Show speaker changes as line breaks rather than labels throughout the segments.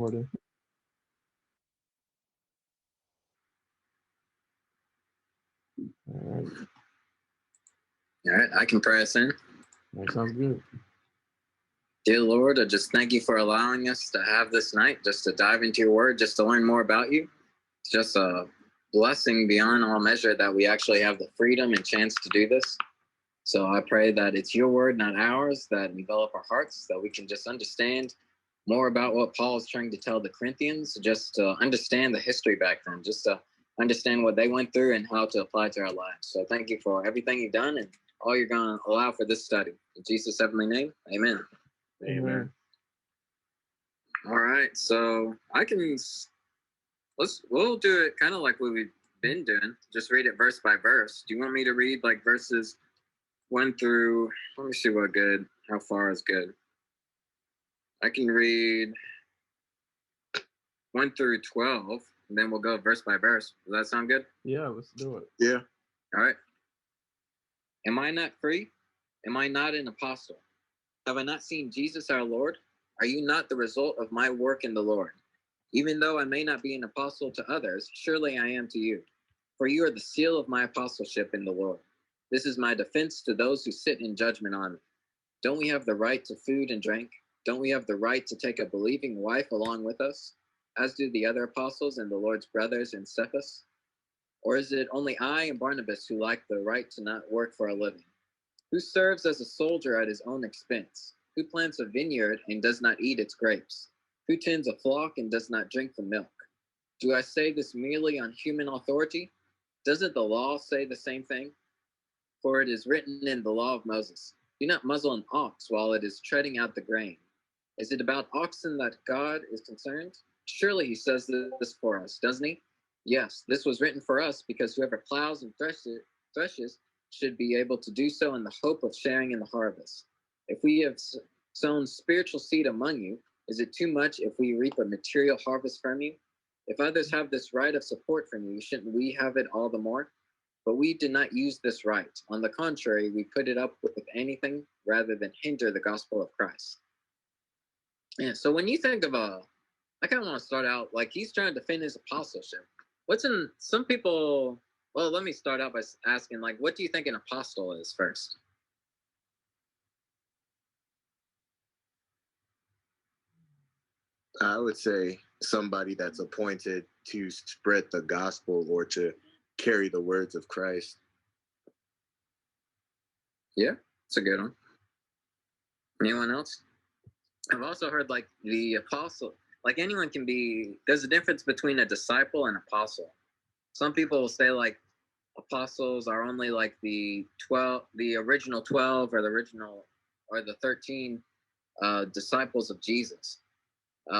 Order. All right.
All right, I can pray us in.
That sounds good.
Dear Lord, I just thank you for allowing us to have this night, just to dive into your word, just to learn more about you. It's just a blessing beyond all measure that we actually have the freedom and chance to do this. So I pray that it's your word, not ours, that envelop our hearts, that we can just understand more about what Paul is trying to tell the Corinthians, just to understand the history back then, just to understand what they went through and how to apply to our lives. So thank you for everything you've done and all you're going to allow for this study. In Jesus' heavenly name, amen.
Amen.
All right, so we'll do it kind of like what we've been doing. Just read it verse by verse. Do you want me to read like verses 1 through, let me see how far is good. I can read 1 through 12, and then we'll go verse by verse. Does that sound good?
Yeah, let's do it.
Yeah. All right. Am I not free? Am I not an apostle? Have I not seen Jesus our Lord? Are you not the result of my work in the Lord? Even though I may not be an apostle to others, surely I am to you. For you are the seal of my apostleship in the Lord. This is my defense to those who sit in judgment on me. Don't we have the right to food and drink? Don't we have the right to take a believing wife along with us, as do the other apostles and the Lord's brothers in Cephas? Or is it only I and Barnabas who lack the right to not work for a living? Who serves as a soldier at his own expense? Who plants a vineyard and does not eat its grapes? Who tends a flock and does not drink the milk? Do I say this merely on human authority? Doesn't the law say the same thing? For it is written in the law of Moses, do not muzzle an ox while it is treading out the grain. Is it about oxen that God is concerned? Surely he says this for us, doesn't he? Yes, this was written for us because whoever plows and threshes should be able to do so in the hope of sharing in the harvest. If we have sown spiritual seed among you, is it too much if we reap a material harvest from you? If others have this right of support from you, shouldn't we have it all the more? But we did not use this right. On the contrary, we put it up with anything rather than hinder the gospel of Christ. Yeah, so when you think of I kind of want to start out like he's trying to defend his apostleship. Some people, well, let me start out by asking, like, what do you think an apostle is first?
I would say somebody that's appointed to spread the gospel or to carry the words of Christ.
Yeah, it's a good one. Anyone else? I've also heard like the apostle, like anyone can be, there's a difference between a disciple and apostle. Some people will say like apostles are only like the original 12 or the 13 disciples of Jesus.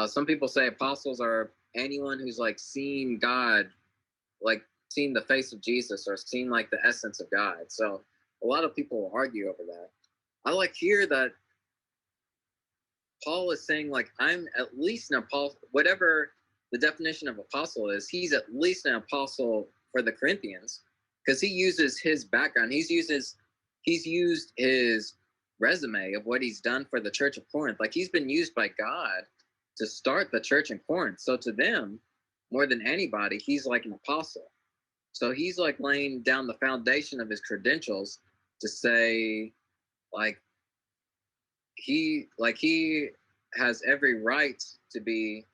Some people say apostles are anyone who's like seen God, like seen the face of Jesus or seen like the essence of God. So a lot of people will argue over that. I like here that Paul is saying like, I'm at least an apostle, whatever the definition of apostle is, he's at least an apostle for the Corinthians because he uses his background. He's used his resume of what he's done for the church of Corinth. Like he's been used by God to start the church in Corinth. So to them, more than anybody, he's like an apostle. So he's like laying down the foundation of his credentials to say, like, he has every right to be.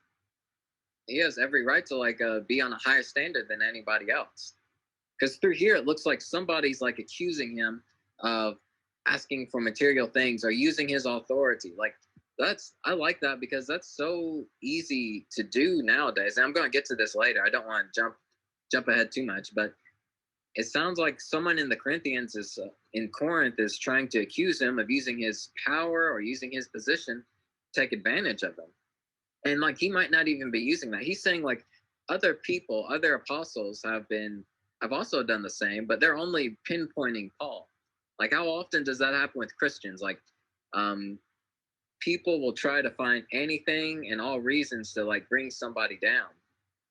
He has every right to like be on a higher standard than anybody else. Because through here, it looks like somebody's like accusing him of asking for material things or using his authority. Like I like that because that's so easy to do nowadays. And I'm going to get to this later. I don't want to jump ahead too much, but it sounds like someone in the Corinthians in Corinth is trying to accuse him of using his power or using his position to take advantage of him. And like he might not even be using that. He's saying like other people, other apostles have also done the same, but they're only pinpointing Paul. Like how often does that happen with Christians? Like people will try to find anything and all reasons to like bring somebody down.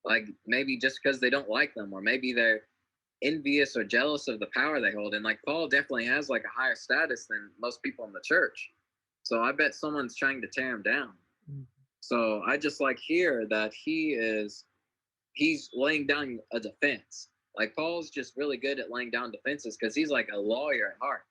Like maybe just because they don't like them, or maybe they're envious or jealous of the power they hold. And like Paul definitely has like a higher status than most people in the church. So I bet someone's trying to tear him down. So I just like here that he's laying down a defense. Like Paul's just really good at laying down defenses because he's like a lawyer at heart.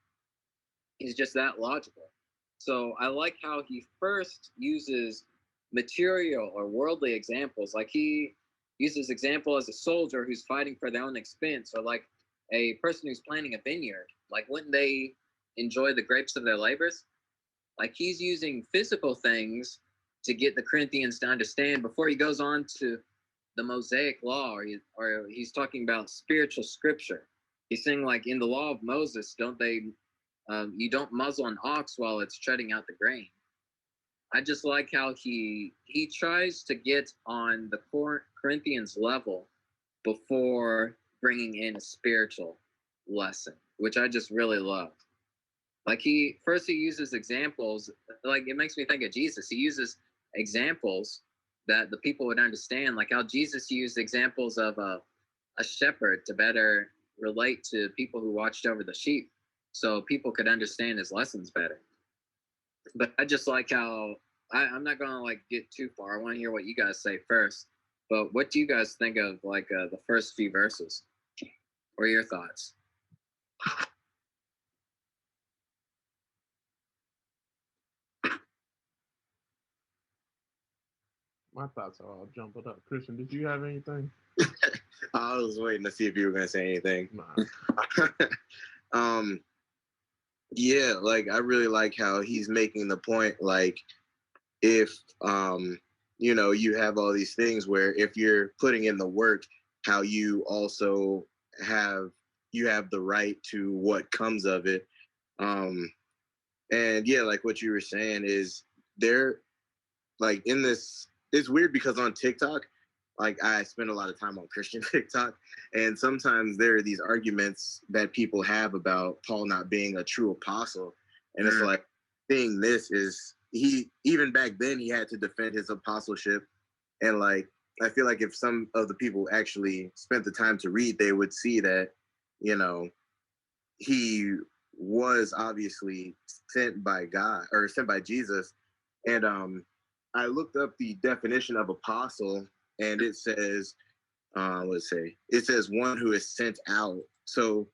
He's just that logical. So I like how he first uses material or worldly examples. Like he uses example as a soldier who's fighting for their own expense, or like a person who's planting a vineyard. Like wouldn't they enjoy the grapes of their labors? Like he's using physical things to get the Corinthians to understand before he goes on to the Mosaic law, or he's talking about spiritual scripture. He's saying like in the law of Moses, don't they? You don't muzzle an ox while it's treading out the grain. I just like how he tries to get on the Corinthians level before bringing in a spiritual lesson, which I just really love. Like he uses examples, like it makes me think of Jesus. He uses examples that the people would understand, like how Jesus used examples of a shepherd to better relate to people who watched over the sheep, so people could understand his lessons better. But I just like how I'm not gonna like get too far. I want to hear what you guys say first. But what do you guys think of like the first few verses? What are your thoughts?
My thoughts are all jumbled up. Christian, did you have anything?
I was waiting to see if you were gonna say anything.
Nah.
Yeah, like I really like how he's making the point, like if you have all these things where if you're putting in the work, how you also have the right to what comes of it. And yeah, like what you were saying is they're like in this, it's weird because on TikTok, like I spend a lot of time on Christian TikTok, and sometimes there are these arguments that people have about Paul not being a true apostle. And it's like, seeing this is, he, even back then, he had to defend his apostleship. And like, I feel like if some of the people actually spent the time to read, they would see that, he was obviously sent by God, or sent by Jesus. And I looked up the definition of apostle, and it says, it says one who is sent out. So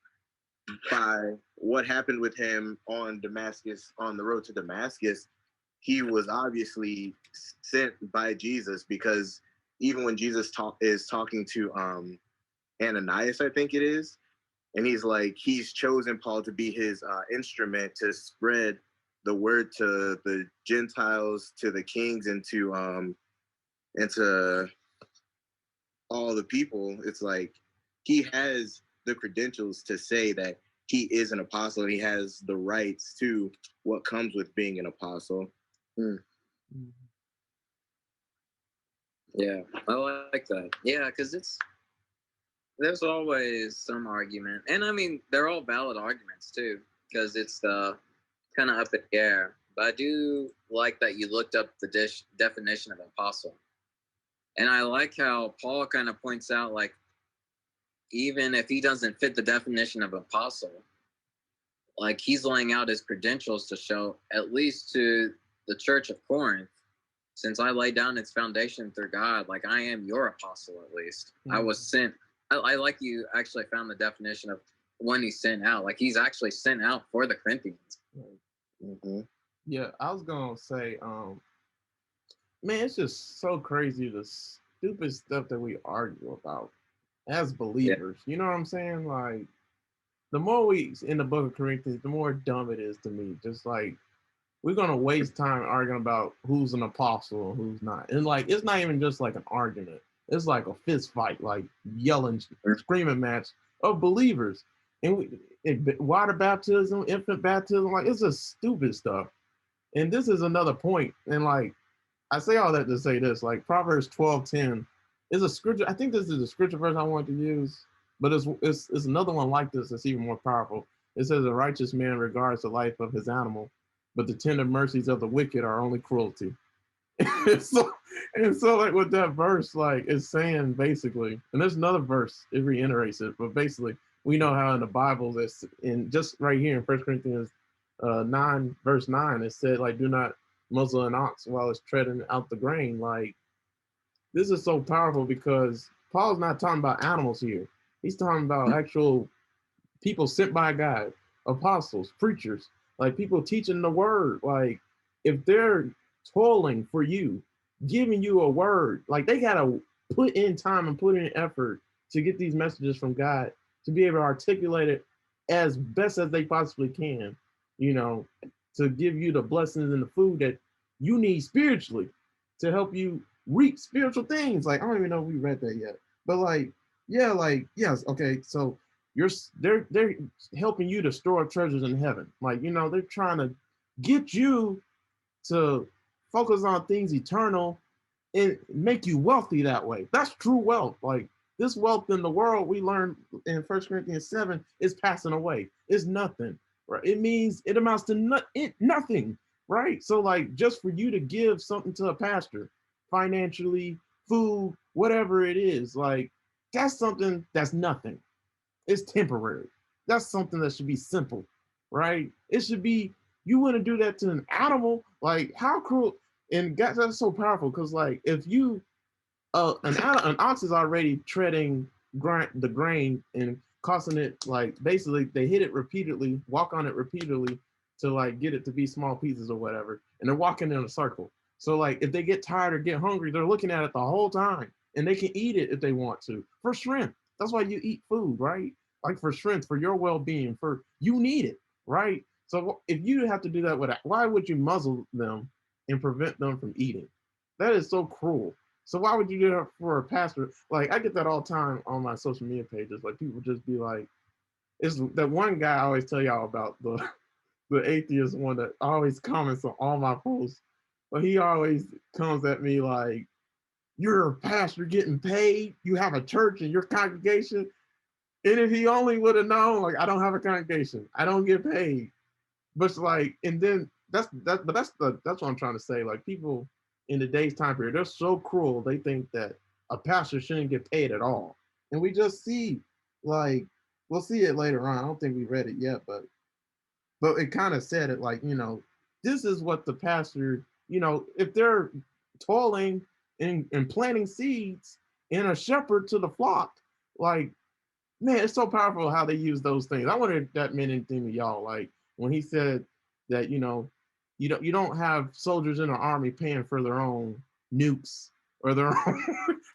by what happened with him on the road to Damascus, he was obviously sent by Jesus, because even when Jesus is talking to Ananias, I think it is, and he's like, he's chosen Paul to be his instrument to spread the word to the Gentiles, to the kings, and to all the people. It's like he has the credentials to say that he is an apostle. He has the rights to what comes with being an apostle.
Yeah, I like that. Yeah, because there's always some argument, and I mean they're all valid arguments too, because it's kind of up in the air. But I do like that you looked up the definition of apostle, and I like how Paul kind of points out, like, even if he doesn't fit the definition of apostle, like he's laying out his credentials to show, at least to the church of Corinth, since I laid down its foundation through God, like I am your apostle at least. I was sent. I like you actually found the definition of when he's sent out. Like he's actually sent out for the Corinthians.
Yeah, I was gonna say, man, it's just so crazy the stupid stuff that we argue about as believers. Yeah. You know what I'm saying? Like, the more we in the book of Corinthians, the more dumb it is to me. Just like, we're gonna waste time arguing about who's an apostle and who's not. And like, it's not even just like an argument. It's like a fist fight, like yelling, screaming match of believers. And water baptism, infant baptism, like it's just stupid stuff. And this is another point. And like, I say all that to say this, like Proverbs 12:10 is a scripture. I think this is a scripture verse I want to use, but it's another one like this that's even more powerful. It says, a righteous man regards the life of his animal, but the tender mercies of the wicked are only cruelty. and so like with that verse, like it's saying basically, and there's another verse, it reiterates it, but basically we know how in the Bible, that's in just right here in 1 Corinthians 9 verse 9, it said like, do not muzzle an ox while it's treading out the grain. Like, this is so powerful because Paul's not talking about animals here. He's talking about actual people sent by God, apostles, preachers, like people teaching the word. Like, if they're toiling for you, giving you a word, like they gotta put in time and put in effort to get these messages from God, to be able to articulate it as best as they possibly can, you know, to give you the blessings and the food that you need spiritually to help you reap spiritual things. Like, I don't even know if we read that yet, but like, yeah, like, yes, okay, so they're helping you to store up treasures in heaven. Like, you know, they're trying to get you to focus on things eternal and make you wealthy that way. That's true wealth. Like, this wealth in the world, we learned in 1 Corinthians 7, is passing away. It's nothing, right? It means it amounts to nothing, right? So like, just for you to give something to a pastor, financially, food, whatever it is, like, that's something that's nothing. It's temporary. That's something that should be simple, right? It should be, you wouldn't do that to an animal. Like, how cruel. And God, that's so powerful because, like, if you, an ox is already treading the grain and causing it, like, basically they hit it repeatedly, walk on it repeatedly to like get it to be small pieces or whatever, and they're walking in a circle. So like, if they get tired or get hungry, they're looking at it the whole time, and they can eat it if they want to for strength. That's why you eat food, right? Like, for strength, for your well-being, for you need it, right? So if you have to do that with that, why would you muzzle them and prevent them from eating? That is so cruel. So why would you do that for a pastor? Like, I get that all the time on my social media pages. Like, people just be like, it's that one guy I always tell y'all about, the atheist one that always comments on all my posts. But he always comes at me like, you're a pastor getting paid, you have a church in your congregation. And if he only would have known, like, I don't have a congregation, I don't get paid. But like, and then that's what I'm trying to say. Like, people in today's time period, they're so cruel. They think that a pastor shouldn't get paid at all. And we just see, like, we'll see it later on. I don't think we read it yet, but it kind of said it, like, you know, this is what the pastor, you know, if they're toiling and planting seeds and a shepherd to the flock, like, man, it's so powerful how they use those things. I wonder if that meant anything to y'all. Like, when he said that, you know, you don't have soldiers in the army paying for their own nukes or their own,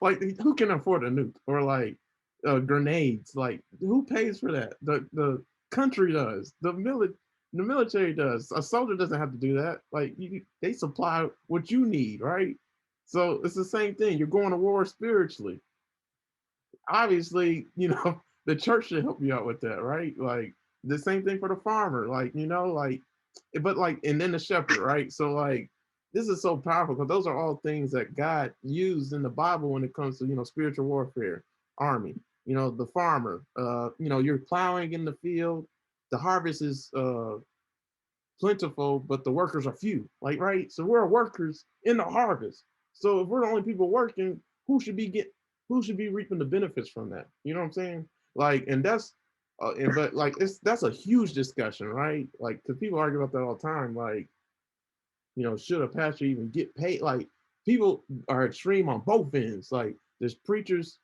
like, who can afford a nuke, or like grenades? Like, who pays for that? The country does. The military does. A soldier doesn't have to do that. Like, they supply what you need, right? So it's the same thing. You're going to war spiritually. Obviously, you know, the church should help you out with that, right? Like, the same thing for the farmer, like, you know, like, but like, and then the shepherd, right? So like, this is so powerful because those are all things that God used in the Bible when it comes to, you know, spiritual warfare, army, you know, the farmer, you know, you're plowing in the field, the harvest is plentiful, but the workers are few, like, right? So we're workers in the harvest. So if we're the only people working, who should be reaping the benefits from that? You know what I'm saying? Like, and that's but like, that's a huge discussion, right? Like, because people argue about that all the time. Like, you know, should a pastor even get paid? Like, people are extreme on both ends. Like, there's preachers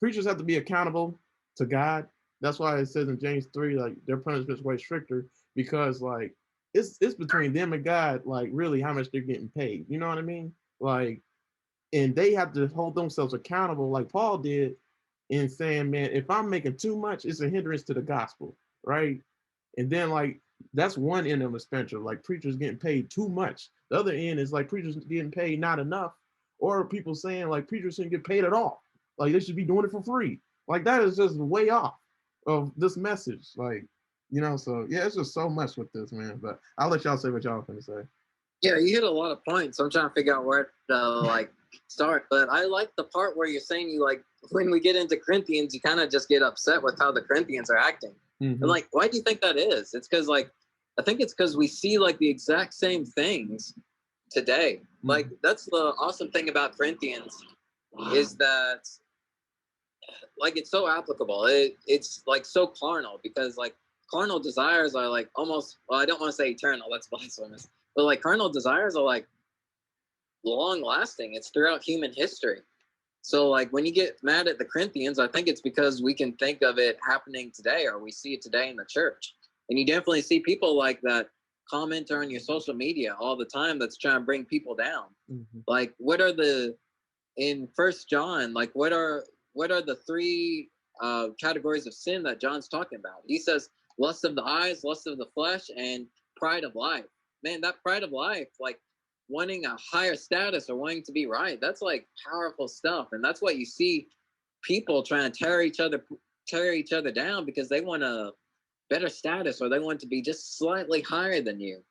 have to be accountable to God. That's why it says in James 3, like, their punishment is way stricter, because like, it's between them and God, like, really how much they're getting paid. You know what I mean? Like, and they have to hold themselves accountable, like Paul did, in saying, man, if I'm making too much, it's a hindrance to the gospel, right? And then, like, that's one end of the spectrum, like preachers getting paid too much. The other end is like preachers getting paid not enough, or people saying like preachers shouldn't get paid at all. Like, they should be doing it for free. Like, that is just way off of this message. Like, you know, so yeah, it's just so much with this, man. But I'll let y'all say what y'all going to say.
Yeah, you hit a lot of points. I'm trying to figure out where to like start. But I like the part where you're saying, you like, when we get into Corinthians, you kind of just get upset with how the Corinthians are acting. Mm-hmm. And like, why do you think that is? It's because, like, I think it's because we see like the exact same things today. Mm-hmm. Like, that's the awesome thing about Corinthians, is that like, it's so applicable. It's like so carnal, because like carnal desires are like almost, well, I don't want to say eternal, that's blasphemous, But like carnal desires are like long lasting. It's throughout human history. So like when you get mad at the Corinthians, I think it's because we can think of it happening today, or we see it today in the church. And you definitely see people like that comment on your social media all the time that's trying to bring people down. Mm-hmm. Like what are in First John, like what are the three categories of sin that John's talking about? He says lust of the eyes, lust of the flesh, and pride of life. Man, that pride of life, like wanting a higher status or wanting to be right, that's like powerful stuff. And that's what you see people trying to tear each other down because they want a better status or they want to be just slightly higher than you.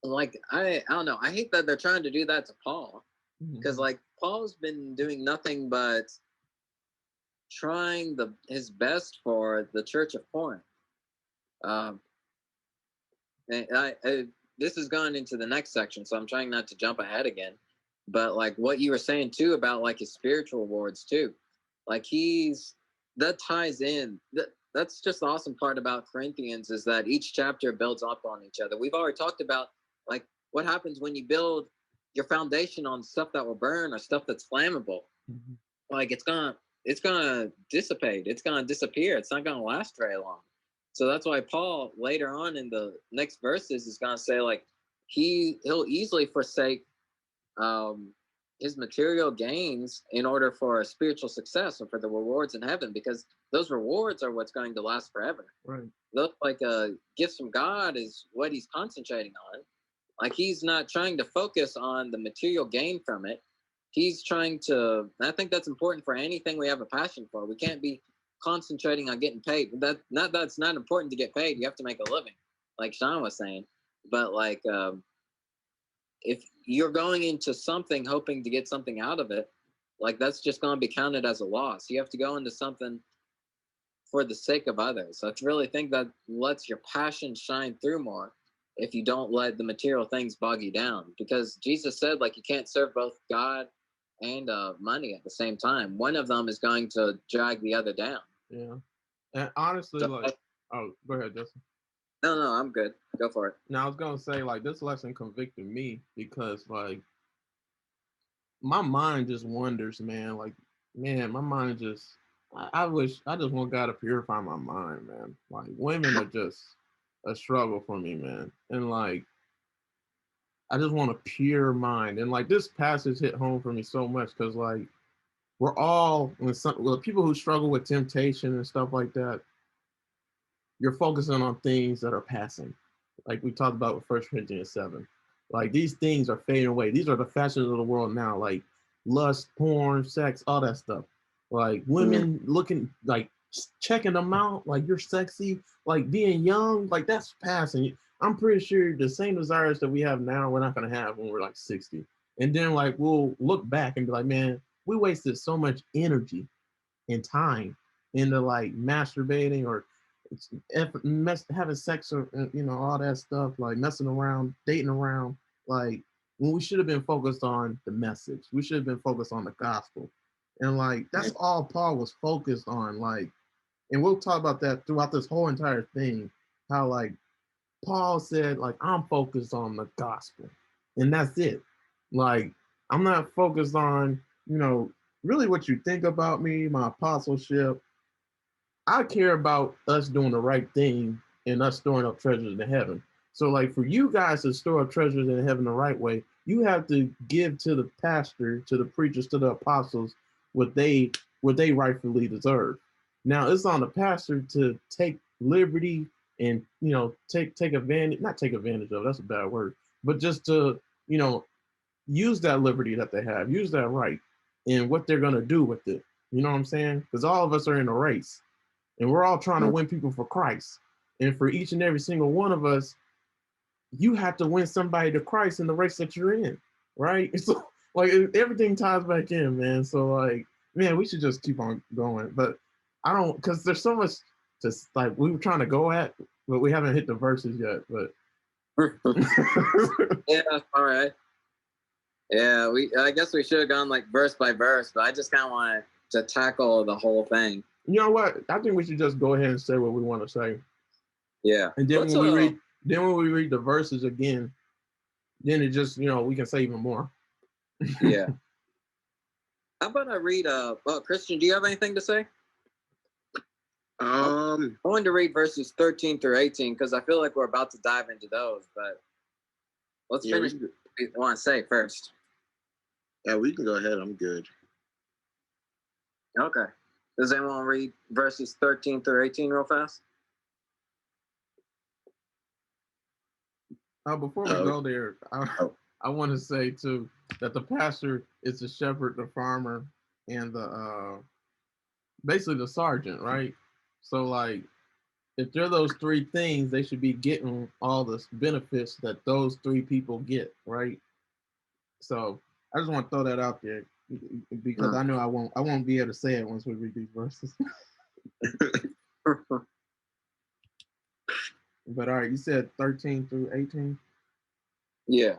Like I don't know, I hate that they're trying to do that to Paul, because like Paul's been doing nothing but trying his best for the church of Corinth. And this has gone into the next section, so I'm trying not to jump ahead again. But like what you were saying too about like his spiritual rewards too, like that ties in. That's just the awesome part about Corinthians, is that each chapter builds up on each other. We've already talked about like what happens when you build your foundation on stuff that will burn or stuff that's flammable. Mm-hmm. Like it's gonna dissipate. It's gonna disappear. It's not gonna last very long. So that's why Paul later on in the next verses is gonna say like he'll easily forsake his material gains in order for a spiritual success or for the rewards in heaven, because those rewards are what's going to last forever. Right. Look, like gifts from God is what he's concentrating on. Like he's not trying to focus on the material gain from it. He's trying to, and I think that's important for anything we have a passion for. We can't be concentrating on getting paid. That's not important to get paid. You have to make a living, like Sean was saying. But like, if you're going into something hoping to get something out of it, like that's just going to be counted as a loss. You have to go into something for the sake of others. I really think that lets your passion shine through more if you don't let the material things bog you down. Because Jesus said, like, you can't serve both God and money at the same time. One of them is going to drag the other down.
Yeah. And honestly, go ahead, Justin.
No, I'm good. Go for it.
Now, I was going to say, like, this lesson convicted me because, like, my mind just wonders, man. Like, man, my mind just, I just want God to purify my mind, man. Like, women are just a struggle for me, man. And, like, I just want a pure mind. And, like, this passage hit home for me so much because, like, we're all, people who struggle with temptation and stuff like that, you're focusing on things that are passing. Like we talked about with 1 Corinthians 7. Like these things are fading away. These are the fashions of the world now, like lust, porn, sex, all that stuff. Like women looking, like checking them out, like you're sexy, like being young, like that's passing. I'm pretty sure the same desires that we have now, we're not going to have when we're like 60. And then like we'll look back and be like, man, we wasted so much energy and time into like masturbating or having sex or all that stuff, like messing around, dating around, like when we should have been focused on the message. We should have been focused on the gospel. And like that's all Paul was focused on. Like, and we'll talk about that throughout this whole entire thing, how like Paul said, like, I'm focused on the gospel. And that's it. Like, I'm not focused on, really what you think about me, my apostleship. I care about us doing the right thing and us storing up treasures in heaven. So like for you guys to store up treasures in heaven the right way, you have to give to the pastor, to the preachers, to the apostles what they rightfully deserve. Now it's on the pastor to take liberty and take advantage, not take advantage of, that's a bad word, but just to use that liberty that they have, use that right, and what they're gonna do with it. You know what I'm saying? Because all of us are in a race. And we're all trying to win people for Christ. And for each and every single one of us, you have to win somebody to Christ in the race that you're in, right? So like everything ties back in, man. So like, man, we should just keep on going. But I don't, because there's so much to like we were trying to go at, but we haven't hit the verses yet. But
yeah, all right. Yeah, I guess we should have gone like verse by verse, but I just kind of want to tackle the whole thing.
You know what? I think we should just go ahead and say what we want to say.
Yeah.
And then when we read the verses again, then it just, we can say even more.
Yeah. How about I read, Christian, do you have anything to say? I'm going to read verses 13 through 18 because I feel like we're about to dive into those, but let's finish what we want to say first.
Yeah, we can go ahead. I'm good.
Okay. Does anyone read verses 13 through 18 real fast?
Before we go there, I want to say too that the pastor is the shepherd, the farmer, and the basically the sergeant, right? So like, if they're those three things, they should be getting all the benefits that those three people get, right? So I just want to throw that out there because I know I won't be able to say it once we read these verses. But all right, you said 13 through 18?
Yeah.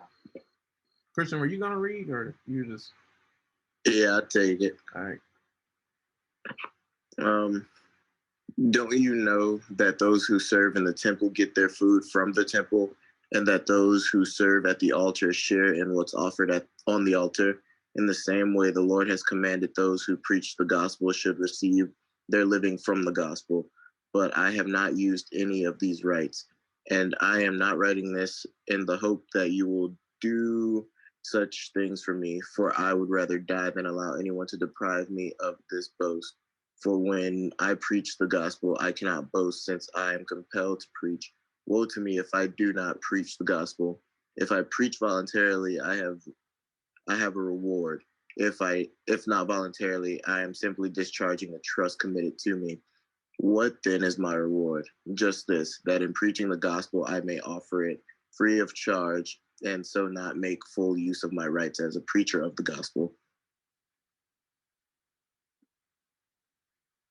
Christian, were you gonna read or you just?
Yeah, I'll take it.
All right.
Don't you know that those who serve in the temple get their food from the temple, and that those who serve at the altar share in what's offered on the altar? In the same way, the Lord has commanded those who preach the gospel should receive their living from the gospel. But I have not used any of these rights, and I am not writing this in the hope that you will do such things for me, for I would rather die than allow anyone to deprive me of this boast. For when I preach the gospel, I cannot boast, since I am compelled to preach. Woe to me if I do not preach the gospel. If I preach voluntarily, I have a reward. If not voluntarily, I am simply discharging a trust committed to me. What then is my reward? Just this, that in preaching the gospel, I may offer it free of charge, and so not make full use of my rights as a preacher of the gospel.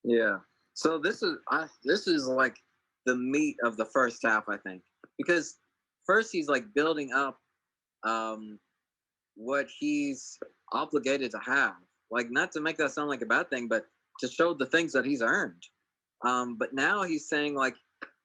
Yeah. So this is like the meat of the first half, I think, because first he's like building up what he's obligated to have, like not to make that sound like a bad thing, but to show the things that he's earned. But now he's saying like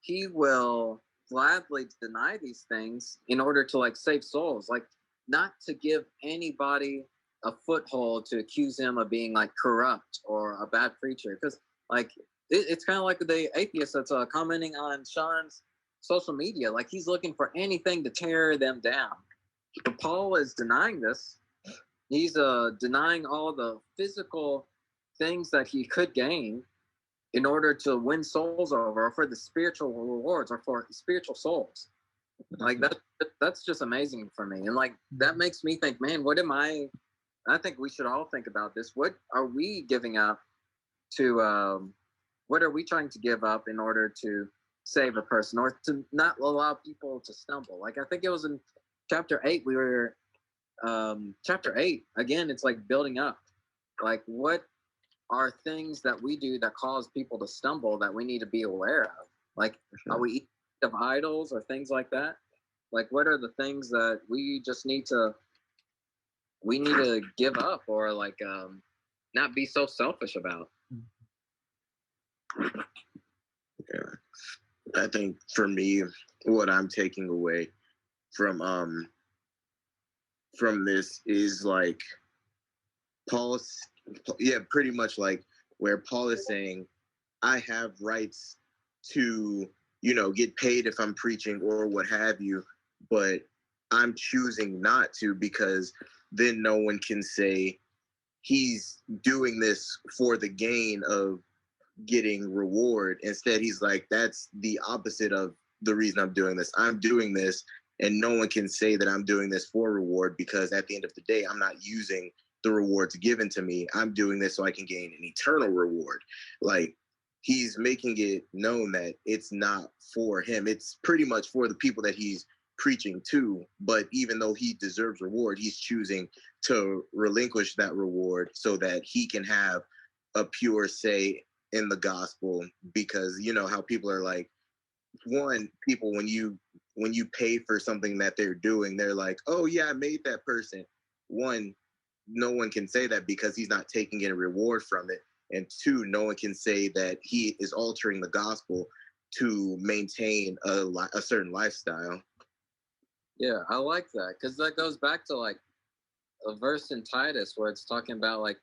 he will gladly deny these things in order to like save souls, like not to give anybody a foothold to accuse him of being like corrupt or a bad preacher, because like it's kind of like the atheist that's commenting on Sean's social media, like he's looking for anything to tear them down. But Paul is denying this. He's denying all the physical things that he could gain in order to win souls over, or for the spiritual rewards, or for spiritual souls. Like that's just amazing for me. And like that makes me think, man, I think we should all think about this. What are we giving up to what are we trying to give up in order to save a person, or to not allow people to stumble? Like I think it was in chapter 8, we were chapter 8 again, it's like building up. Like what are things that we do that cause people to stumble that we need to be aware of? Like, are we eating of idols or things like that? Like, what are the things that we just need to give up, or like not be so selfish about?
Yeah. I think for me, what I'm taking away from this is like pretty much like where Paul is saying, I have rights to, get paid if I'm preaching or what have you, but I'm choosing not to, because then no one can say he's doing this for the gain of getting reward. Instead, he's like, that's the opposite of the reason I'm doing this. I'm doing this, and no one can say that I'm doing this for reward, because at the end of the day, I'm not using the rewards given to me. I'm doing this so I can gain an eternal reward. Like, he's making it known that it's not for him. It's pretty much for the people that he's preaching to. But even though he deserves reward, he's choosing to relinquish that reward so that he can have a pure say in the gospel. Because you know how people are like, people when you pay for something that they're doing, they're like, oh yeah, I made that person. No one can say that because he's not taking any reward from it. And two, no one can say that he is altering the gospel to maintain a certain lifestyle.
Yeah, I like that because that goes back to like a verse in Titus where it's talking about like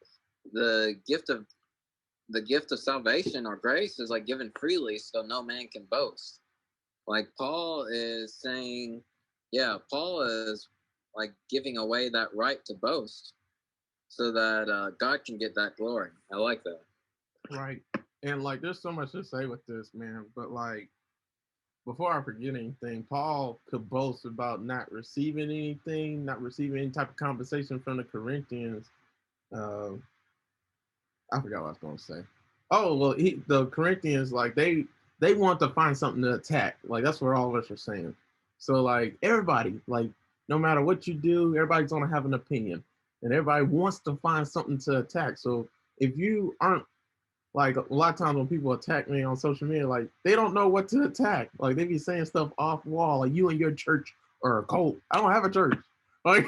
the gift of salvation or grace is like given freely, so no man can boast. Like Paul is saying, yeah, Paul is like giving away that right to boast so that God can get that glory. I like that.
Right. And like, there's so much to say with this, man. But like, before I forget anything, Paul could boast about not receiving anything, not receiving any type of compensation from the Corinthians. Uh, I forgot what I was going to say. Oh well, the Corinthians, like they want to find something to attack. Like that's what all of us are saying. So like everybody, like no matter what you do, everybody's gonna have an opinion, and everybody wants to find something to attack. So if you aren't like a lot of times when people attack me on social media, like they don't know what to attack. Like they be saying stuff off wall, like you and your church are a cult. I don't have a church. Like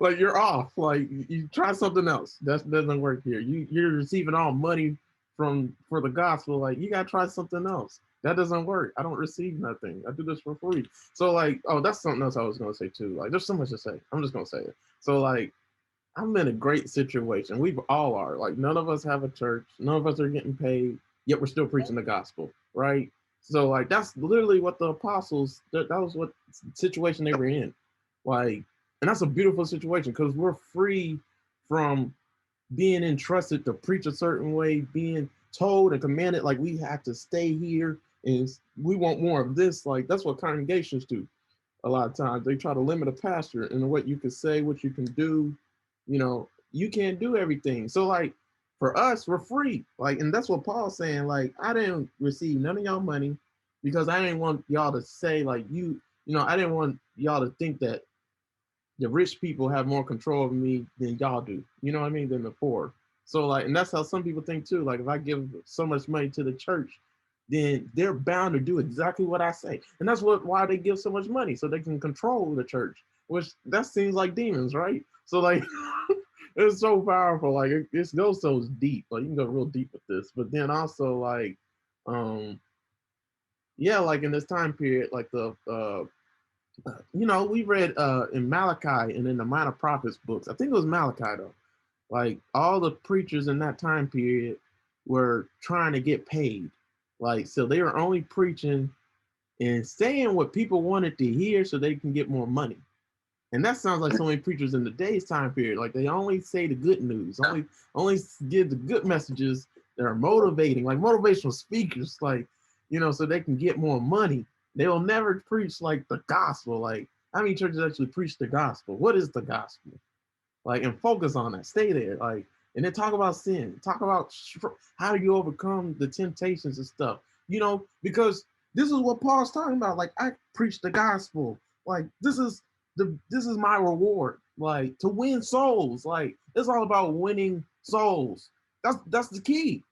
like you're off. Like you try something else. That doesn't work here. You're receiving all money for the gospel. Like you gotta try something else. That doesn't work. I don't receive nothing. I do this for free. So like, oh, that's something else I was gonna say too. Like there's so much to say. I'm just gonna say it. So like I'm in a great situation. We all are. Like none of us have a church. None of us are getting paid. Yet we're still preaching the gospel, right? So like that's literally what the apostles. That was what situation they were in. Like, and that's a beautiful situation because we're free from being entrusted to preach a certain way, being told and commanded like we have to stay here and we want more of this. Like that's what congregations do. A lot of times they try to limit a pastor and what you can say, what you can do. You know, you can't do everything. So like for us, we're free. Like, and that's what Paul's saying. Like, I didn't receive none of y'all money because I didn't want y'all to say like I didn't want y'all to think that the rich people have more control of me than y'all do. You know what I mean? Than the poor. So like, and that's how some people think too. Like if I give so much money to the church, then they're bound to do exactly what I say. And that's why they give so much money, so they can control the church, which that seems like demons, right? So like it's so powerful. Like it goes so deep. Like you can go real deep with this. But then also like yeah, like in this time period, like the we read in Malachi and in the Minor Prophets books. I think it was Malachi though. Like all the preachers in that time period were trying to get paid. Like so they were only preaching and saying what people wanted to hear so they can get more money. And that sounds like so many preachers in today's time period. Like they only say the good news, only give the good messages that are motivating, like motivational speakers, like so they can get more money. They will never preach like the gospel. Like how many churches actually preach the gospel? What is the gospel? Like and focus on that. Stay there. Like and then talk about sin. Talk about how do you overcome the temptations and stuff. Because this is what Paul's talking about. Like I preach the gospel. Like this is my reward. Like to win souls. Like it's all about winning souls. That's the key.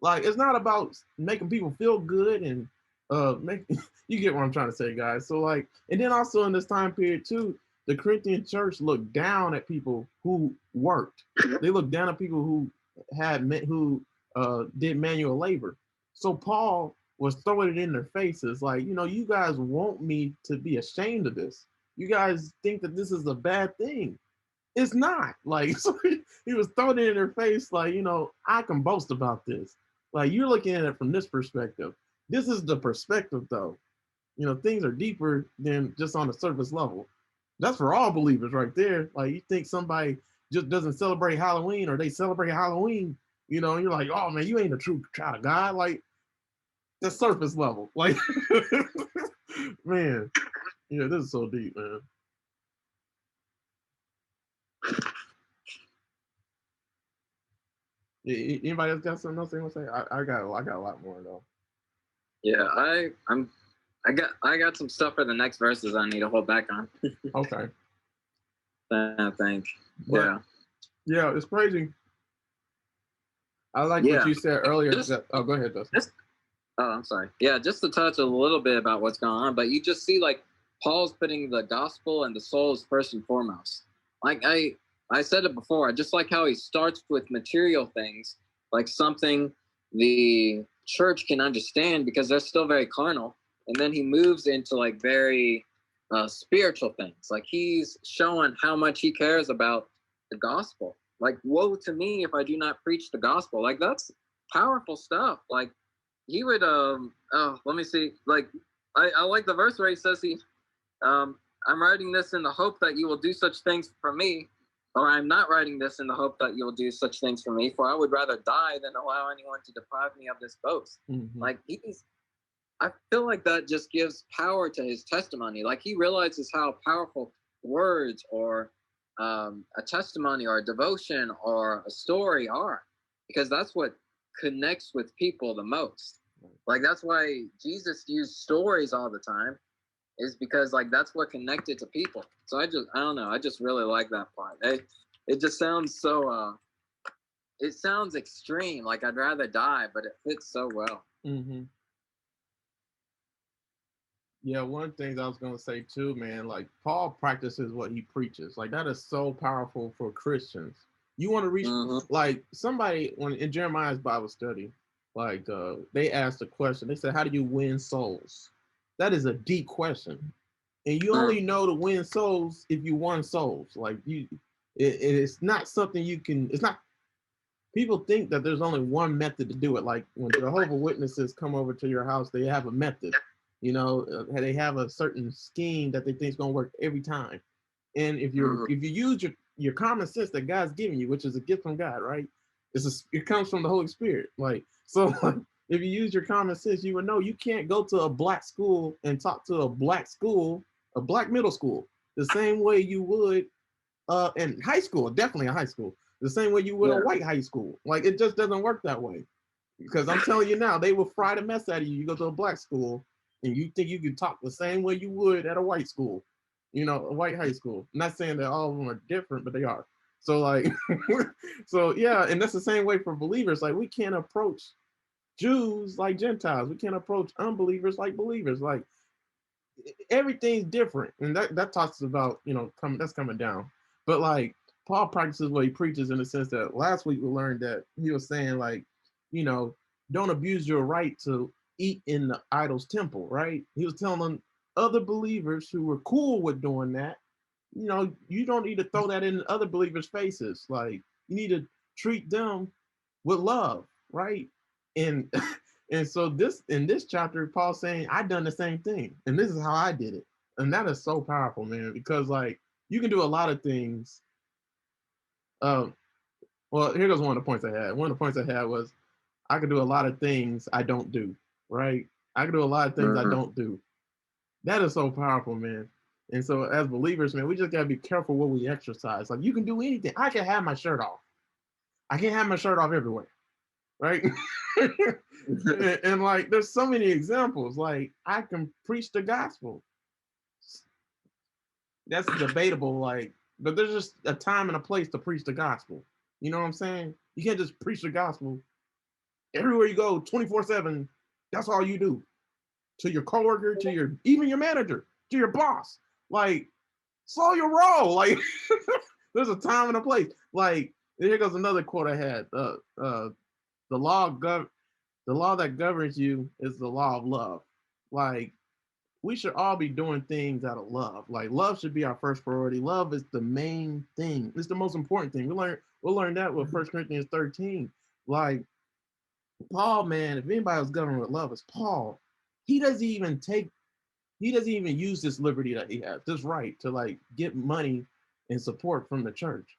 Like it's not about making people feel good and make you get what I'm trying to say, guys. So like, and then also in this time period too, the Corinthian church looked down at people who worked. They looked down at people who did manual labor. So Paul was throwing it in their faces, like, you guys want me to be ashamed of this. You guys think that this is a bad thing. It's not. Like, so he was throwing it in their face, like, I can boast about this. Like, you're looking at it from this perspective. This is the perspective, though. Things are deeper than just on the surface level. That's for all believers right there. Like, you think somebody just doesn't celebrate Halloween or they celebrate Halloween, and you're like, oh, man, you ain't a true child of God. Like, the surface level. Like, man, this is so deep, man. Anybody else got something else they want to say? I got a lot more though.
Yeah, I got some stuff for the next verses I need to hold back on.
Okay.
I think. Yeah.
Yeah, it's crazy. I like what you said earlier. Go ahead, Dustin.
I'm sorry. Yeah, just to touch a little bit about what's going on, but you just see like Paul's putting the gospel and the souls first and foremost. Like I said it before, I just like how he starts with material things, like something the church can understand because they're still very carnal. And then he moves into like very spiritual things. Like he's showing how much he cares about the gospel. Like, woe to me if I do not preach the gospel. Like, that's powerful stuff. Like, he would let me see. Like, I like the verse where he says I'm writing this in the hope that you will do such things for me, or I'm not writing this in the hope that you will do such things for me, for I would rather die than allow anyone to deprive me of this boast. Like, I feel like that just gives power to his testimony. Like, he realizes how powerful words or a testimony or a devotion or a story are, because that's what connects with people the most. Like, that's why Jesus used stories all the time, is because like that's what connected to people. So I don't know, I just really like that part. It just sounds so it sounds extreme, like I'd rather die, but it fits so well.
Yeah, one of the things I was going to say too, man, like Paul practices what he preaches. Like that is so powerful for Christians. You want to reach, like somebody when in Jeremiah's Bible study, like they asked a question. They said, how do you win souls? That is a deep question. And you only know to win souls if you won souls. Like it's not something you can, it's not, people think that there's only one method to do it. Like when Jehovah's Witnesses come over to your house, they have a method. You know, they have a certain scheme that they think is going to work every time. And if you use your common sense that God's giving you, which is a gift from God, right? It comes from the Holy Spirit. Like, so if you use your common sense, you would know you can't go to a black school and talk to a black middle school, the same way you would in high school, definitely in high school, the same way you would a white high school. Like, it just doesn't work that way. Because I'm telling you now, they will fry the mess out of you. You go to a black school and you think you can talk the same way you would at a white school, you know, a white high school. I'm not saying that all of them are different, but they are. So like, so yeah, and that's the same way for believers. Like we can't approach Jews like Gentiles. We can't approach unbelievers like believers. Like everything's different. And that talks about, you know, that's coming down. But like Paul practices what he preaches in the sense that last week we learned that he was saying like, you know, don't abuse your right to eat in the idol's temple, right? He was telling other believers who were cool with doing that, you know, you don't need to throw that in other believers' faces. Like you need to treat them with love, right? And and so in this chapter, Paul's saying, I done the same thing, and this is how I did it. And that is so powerful, man, because like you can do a lot of things. Well, here goes one of the points I had. One of the points I had was I can do a lot of things I don't do, right? I can do a lot of things I don't do. That is so powerful, man. And so as believers, man, we just gotta be careful what we exercise. Like you can do anything. I can have my shirt off. I can't have my shirt off everywhere, right? and like there's so many examples. Like I can preach the gospel. That's debatable, like, but there's just a time and a place to preach the gospel. You know what I'm saying? You can't just preach the gospel everywhere you go 24/7. That's all you do. To your coworker, to even your manager, to your boss. Like, slow your roll. Like, there's a time and a place. Like, here goes another quote I had. The law that governs you is the law of love. Like, we should all be doing things out of love. Like, love should be our first priority. Love is the main thing. It's the most important thing. We'll learn that with 1 Corinthians 13. Like, Paul, man, if anybody was governed with love, it's Paul. He doesn't even use this liberty that he has, this right to like get money and support from the church.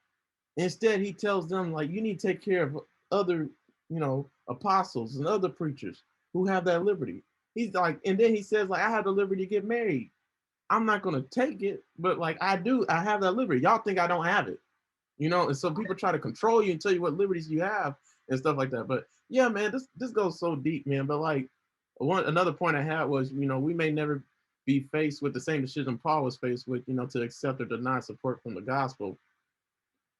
Instead, he tells them like, you need to take care of other, you know, apostles and other preachers who have that liberty. He's like, and then he says like, I have the liberty to get married. I'm not going to take it, but like I have that liberty. Y'all think I don't have it, you know? And so people try to control you and tell you what liberties you have and stuff like that. But yeah, man, this goes so deep, man. But like another point I had was, you know, we may never be faced with the same decision Paul was faced with, you know, to accept or deny support from the gospel.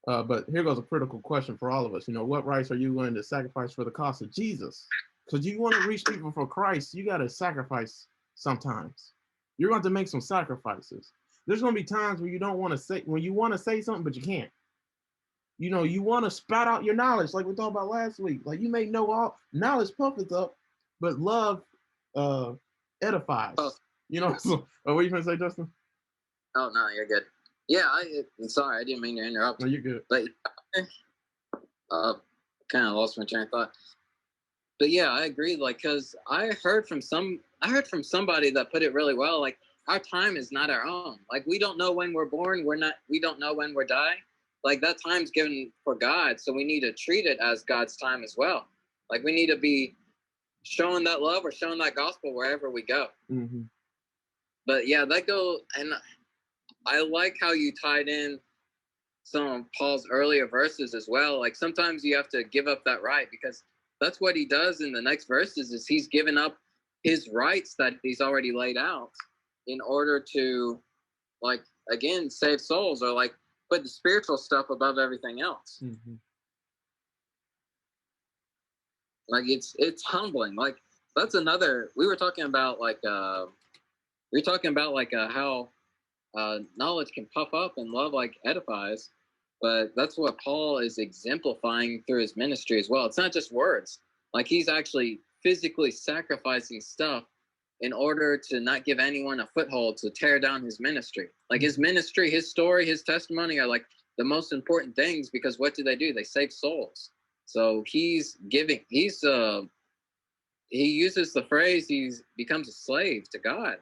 But here goes a critical question for all of us. You know, what rights are you willing to sacrifice for the cause of Jesus? Because you want to reach people for Christ, you got to sacrifice sometimes. You're going to make some sacrifices. There's going to be times where you don't want to say, when you want to say something, but you can't. You know, you want to spout out your knowledge, like we talked about last week. Like you may know all knowledge puffeth up, but love edifies. You know, so what are you going to say, Justin?
Oh no, you're good. Yeah, sorry, I didn't mean to interrupt.
No, you're good.
But kind of lost my train of thought. But yeah, I agree. Like, cause I heard from somebody that put it really well. Like, our time is not our own. Like, we don't know when we're born. We don't know when we're die. Like, that time's given for God, so we need to treat it as God's time as well. Like, we need to be showing that love or showing that gospel wherever we go.
Mm-hmm.
But yeah, and I like how you tied in some of Paul's earlier verses as well. Like, sometimes you have to give up that right, because that's what he does in the next verses, is he's given up his rights that he's already laid out in order to, like, again, save souls, or like put the spiritual stuff above everything else.
Mm-hmm.
Like, it's humbling. Like, that's another, we were talking about how knowledge can puff up and love like edifies, but that's what Paul is exemplifying through his ministry as well. It's not just words. Like, he's actually physically sacrificing stuff in order to not give anyone a foothold to tear down his ministry. Like, his ministry, his story, his testimony are like the most important things, because what do? They save souls. So he uses the phrase, he becomes a slave to God.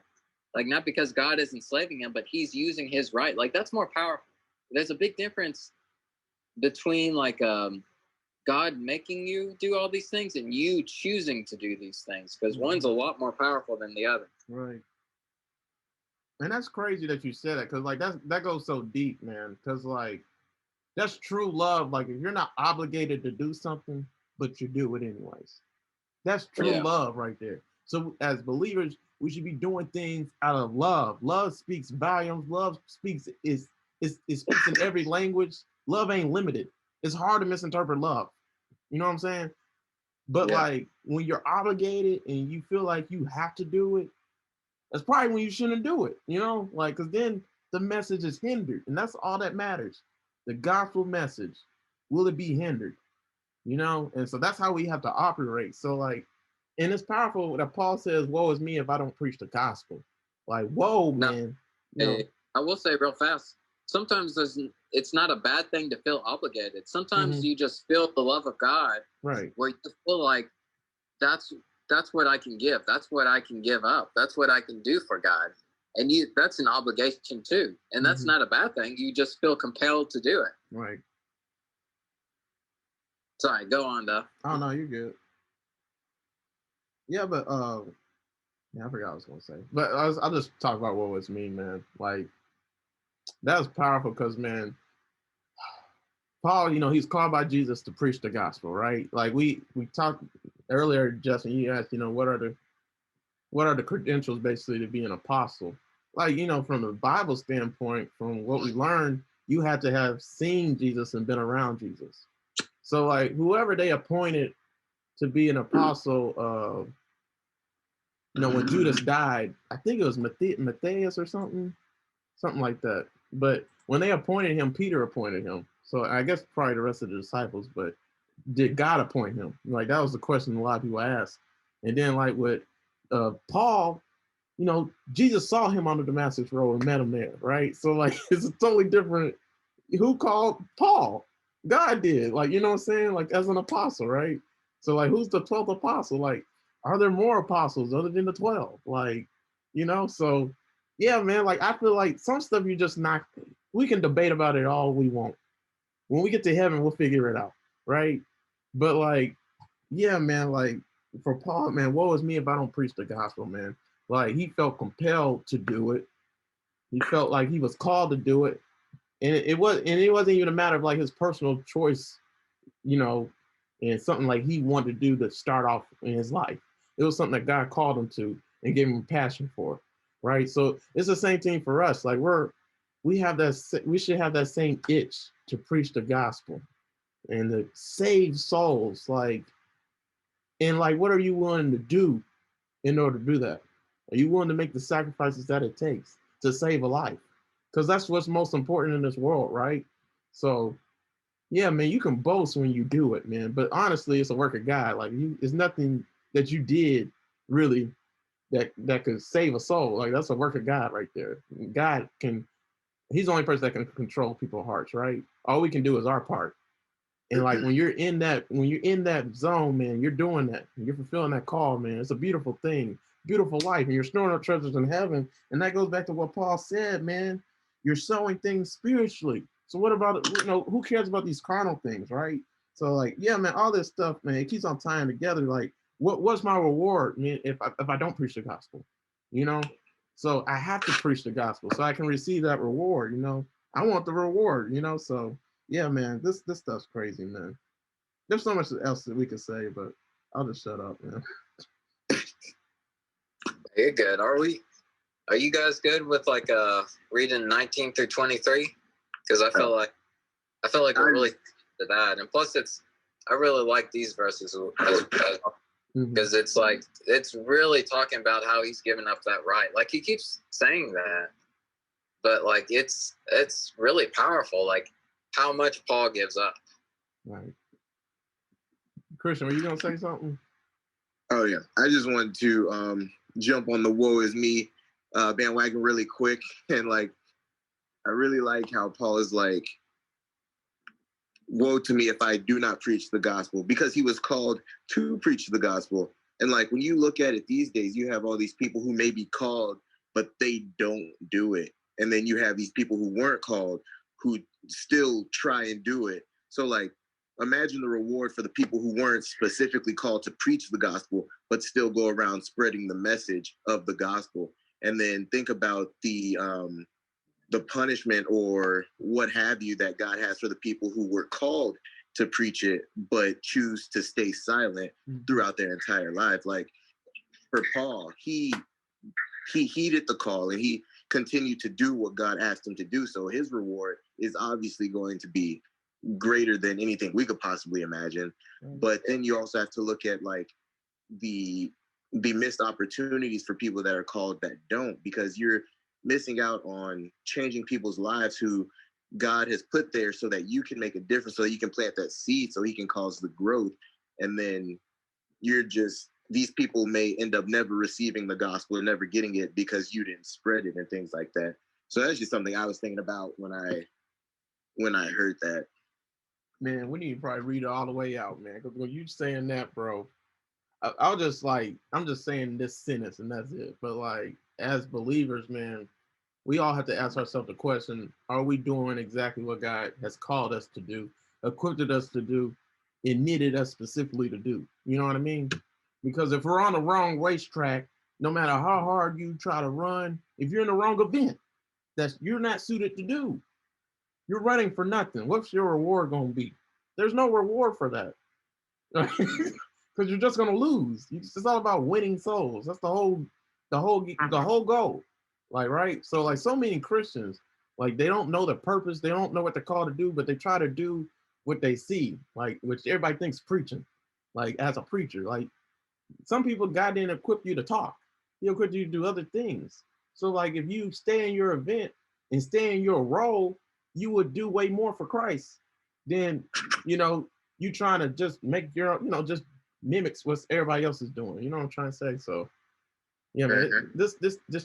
Like, not because God is enslaving him, but he's using his right. Like, that's more powerful. There's a big difference between like God making you do all these things and you choosing to do these things, because one's a lot more powerful than the other.
Right. And that's crazy that you said that, because like that goes so deep, man. Because like that's true love. Like, if you're not obligated to do something, but you do it anyways, that's true love right there. So as believers, we should be doing things out of love. Love speaks volumes. Love speaks it speaks in every language. Love ain't limited. It's hard to misinterpret love. You know what I'm saying? But like, when you're obligated and you feel like you have to do it, that's probably when you shouldn't do it. You know, like, because then the message is hindered, and that's all that matters. The gospel message, will it be hindered? You know, and so that's how we have to operate. So like, and it's powerful that Paul says, "Woe is me if I don't preach the gospel." Like, whoa, man.
I will say real fast, sometimes it's not a bad thing to feel obligated. Sometimes you just feel the love of God,
right?
Where you feel like that's what I can give. That's what I can give up. That's what I can do for God. And that's an obligation too. And that's not a bad thing. You just feel compelled to do it.
Right.
Sorry, go on, Duff.
Oh no, you're good. Yeah, but I forgot what I was gonna say. But I'll just talk about what was me, man. Like, that was powerful, because man, Paul, you know, he's called by Jesus to preach the gospel, right? Like, we talked earlier, Justin, you asked, you know, what are the credentials basically to be an apostle? Like, you know, from the Bible standpoint, from what we learned, you had to have seen Jesus and been around Jesus. So like, whoever they appointed to be an apostle, you know, when Judas died, I think it was Matthias or something like that. But when they appointed him, Peter appointed him. So I guess probably the rest of the disciples, but did God appoint him? Like, that was the question a lot of people asked. And then like with Paul, you know, Jesus saw him on the Damascus Road and met him there, right? So like, it's a totally different. Who called Paul? God did. Like, you know what I'm saying? Like, as an apostle, right? So like, who's the 12th apostle? Like, are there more apostles other than the 12? Like, you know, so yeah, man, like, I feel like some stuff you just not, we can debate about it all we want. When we get to heaven, we'll figure it out, right? But like, yeah, man, like, for Paul, man, woe is me if I don't preach the gospel, man. Like, he felt compelled to do it. He felt like he was called to do it. And it wasn't even a matter of like his personal choice, you know, and something like he wanted to do to start off in his life. It was something that God called him to and gave him a passion for, right? So it's the same thing for us. Like, we should have that same itch to preach the gospel and to save souls. Like, and like, what are you willing to do in order to do that? Are you willing to make the sacrifices that it takes to save a life? Because that's what's most important in this world, right? So yeah, man, you can boast when you do it, man. But honestly, it's a work of God. Like, it's nothing that you did really that could save a soul. Like, that's a work of God right there. God can He's the only person that can control people's hearts, right? All we can do is our part. And like when you're in that zone, man, you're doing that. You're fulfilling that call, man. It's a beautiful thing, beautiful life, and you're storing up treasures in heaven. And that goes back to what Paul said, man. You're sowing things spiritually. So what about, who cares about these carnal things, right? So like, yeah, man, all this stuff, man, it keeps on tying together. Like, what's my reward, man, if I don't preach the gospel, So I have to preach the gospel so I can receive that reward, I want the reward, So yeah, man, this stuff's crazy, man. There's so much else that we could say, but I'll just shut up, man.
You're good. Are you guys good with like reading 19 through 23? Because I feel like we're really to that, and plus I really like these verses as well. Because it's like, it's really talking about how he's given up that right. Like he keeps saying that, but like it's really powerful, like how much Paul gives up.
Right. Christian, were you gonna say something?
Oh yeah, I just wanted to jump on the woe is me bandwagon really quick, and like I really like how Paul is like, woe to me if I do not preach the gospel, because he was called to preach the gospel. And like when you look at it these days, you have all these people who may be called, but they don't do it. And then you have these people who weren't called who still try and do it. So like, imagine the reward for the people who weren't specifically called to preach the gospel, but still go around spreading the message of the gospel. And then think about the punishment or what have you that God has for the people who were called to preach it, but choose to stay silent throughout their entire life. Like for Paul, he heeded the call and he continued to do what God asked him to do. So his reward is obviously going to be greater than anything we could possibly imagine. But then you also have to look at like the missed opportunities for people that are called that don't, because you're missing out on changing people's lives who God has put there so that you can make a difference, so that you can plant that seed, so he can cause the growth. And then these people may end up never receiving the gospel or never getting it because you didn't spread it and things like that. So that's just something I was thinking about when I heard that.
Man, we need to probably read it all the way out, man. Because when you saying that, bro, I'm just saying this sentence and that's it. But like, as believers, man, we all have to ask ourselves the question, are we doing exactly what God has called us to do, equipped us to do, and knitted us specifically to do? You know what I mean? Because if we're on the wrong racetrack, no matter how hard you try to run, if you're in the wrong event that you're not suited to do, you're running for nothing. What's your reward going to be? There's no reward for that. Because you're just going to lose. It's all about winning souls. That's the whole goal. Like, right? So like so many Christians, like they don't know the purpose. They don't know what they're called to do, but they try to do what they see, like, which everybody thinks preaching, like as a preacher. Like some people, God didn't equip you to talk. He equipped you to do other things. So like if you stay in your event and stay in your role, you would do way more for Christ than, you trying to just make your, just mimics what everybody else is doing. You know what I'm trying to say? So yeah, man, this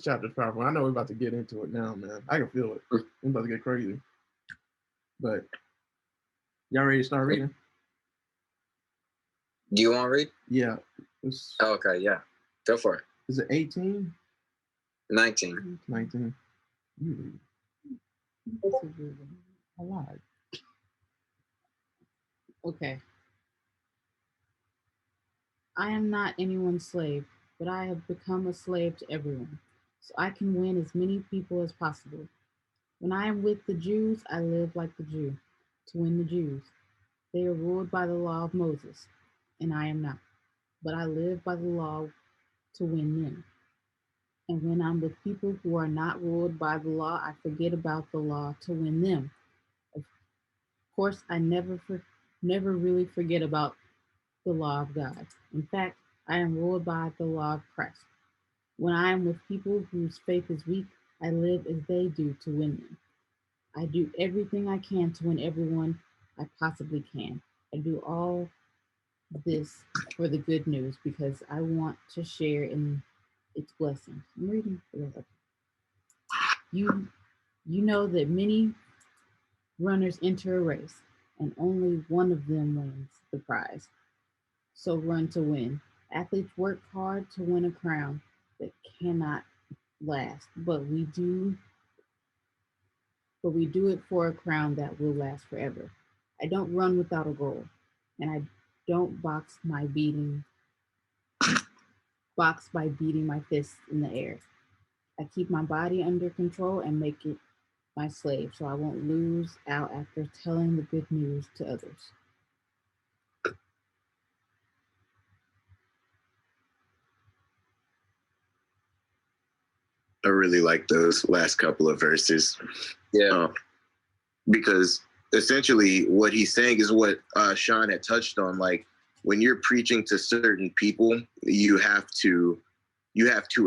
chapter is powerful. I know we're about to get into it now, man. I can feel it. We're about to get crazy. But y'all ready to start reading?
Do you want to read?
Yeah.
Okay, yeah. Go for it.
Is it 18?
19.
19. You read. I lied.
Okay. I am not anyone's slave, but I have become a slave to everyone, so I can win as many people as possible. When I am with the Jews, I live like the Jew, to win the Jews. They are ruled by the law of Moses, and I am not, but I live by the law to win them. And when I'm with people who are not ruled by the law, I forget about the law to win them. Of course, I never really forget about the law of God. In fact, I am ruled by the law of Christ. When I am with people whose faith is weak, I live as they do to win them. I do everything I can to win everyone I possibly can. I do all this for the good news because I want to share in its blessings. I'm reading. You know that many runners enter a race, and only one of them wins the prize. So run to win. Athletes work hard to win a crown that cannot last, but we do it for a crown that will last forever. I don't run without a goal, and I don't box by beating my fists in the air. I keep my body under control and make it my slave so I won't lose out after telling the good news to others.
I really like those last couple of verses.
Yeah.
Because essentially what he's saying is what Sean had touched on. Like, when you're preaching to certain people, you have to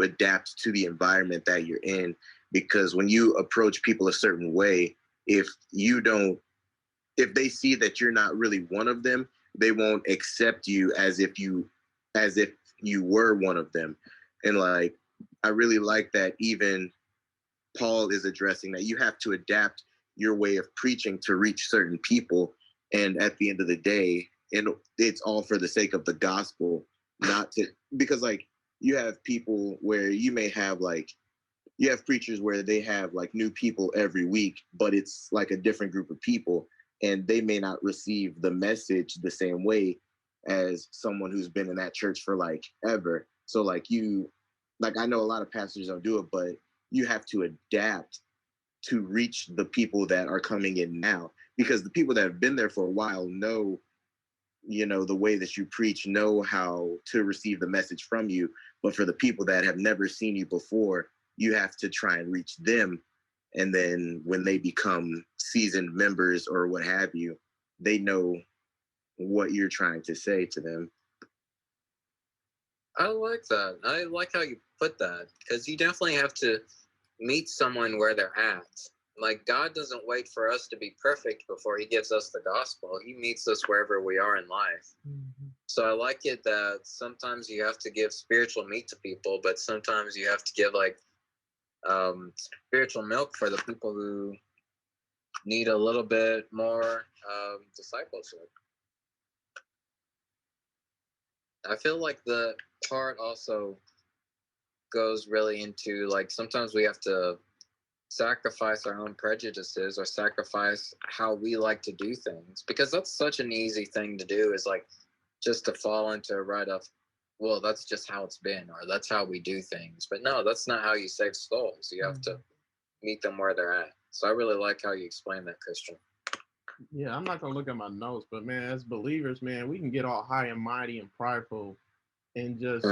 adapt to the environment that you're in, because when you approach people a certain way, if they see that you're not really one of them, they won't accept you as if you were one of them. And like, I really like that even Paul is addressing that you have to adapt your way of preaching to reach certain people. And at the end of the day, it's all for the sake of the gospel, not to, because like, you have people where you have preachers where they have like new people every week, but it's like a different group of people, and they may not receive the message the same way as someone who's been in that church for like ever. So like, I know a lot of pastors don't do it, but you have to adapt to reach the people that are coming in now, because the people that have been there for a while know, the way that you preach, know how to receive the message from you. But for the people that have never seen you before, you have to try and reach them. And then when they become seasoned members or what have you, they know what you're trying to say to them.
I like that. I like how you put that, because you definitely have to meet someone where they're at. Like, God doesn't wait for us to be perfect before he gives us the gospel. He meets us wherever we are in life. Mm-hmm. So I like it that sometimes you have to give spiritual meat to people, but sometimes you have to give like spiritual milk for the people who need a little bit more discipleship. I feel like the part also goes really into like, sometimes we have to sacrifice our own prejudices or sacrifice how we like to do things, because that's such an easy thing to do, is like just to fall into a right of, well, that's just how it's been, or that's how we do things. But no, that's not how you save souls. You have to meet them where they're at. So I really like how you explain that, Christian.
Yeah, I'm not gonna look at my notes, but man, as believers, man, we can get all high and mighty and prideful and just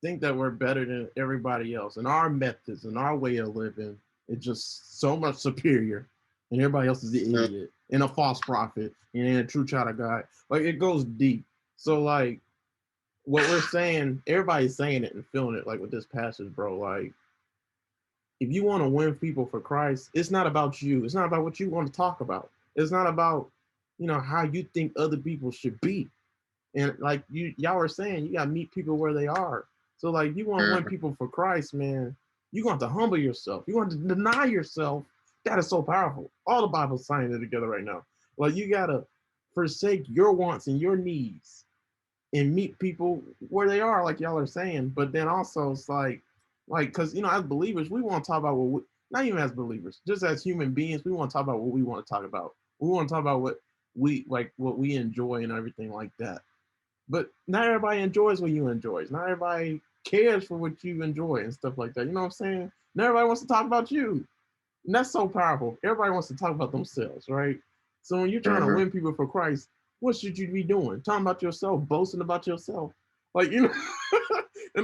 think that we're better than everybody else, and our methods and our way of living is just so much superior, and everybody else is the idiot and a false prophet and a true child of God. Like, it goes deep. So like, what we're saying, everybody's saying it and feeling it, like with this passage, bro. Like, if you want to win people for Christ, it's not about you. It's not about what you want to talk about. It's not about, how you think other people should be. And like y'all are saying, you gotta meet people where they are. So like, you want to win people for Christ, man, you're going to have to humble yourself. You're going to deny yourself. That is so powerful. All the Bible's signing it together right now. Like, you gotta forsake your wants and your needs and meet people where they are, like y'all are saying. But then also it's like, because as believers, we want to talk about not even as believers, just as human beings, we want to talk about what we want to talk about. We want to talk about what we enjoy and everything like that. But not everybody enjoys what you enjoy. Not everybody cares for what you enjoy and stuff like that. You know what I'm saying? Not everybody wants to talk about you. And that's so powerful. Everybody wants to talk about themselves, right? So when you're trying to win people for Christ, what should you be doing? Talking about yourself, boasting about yourself. Like, and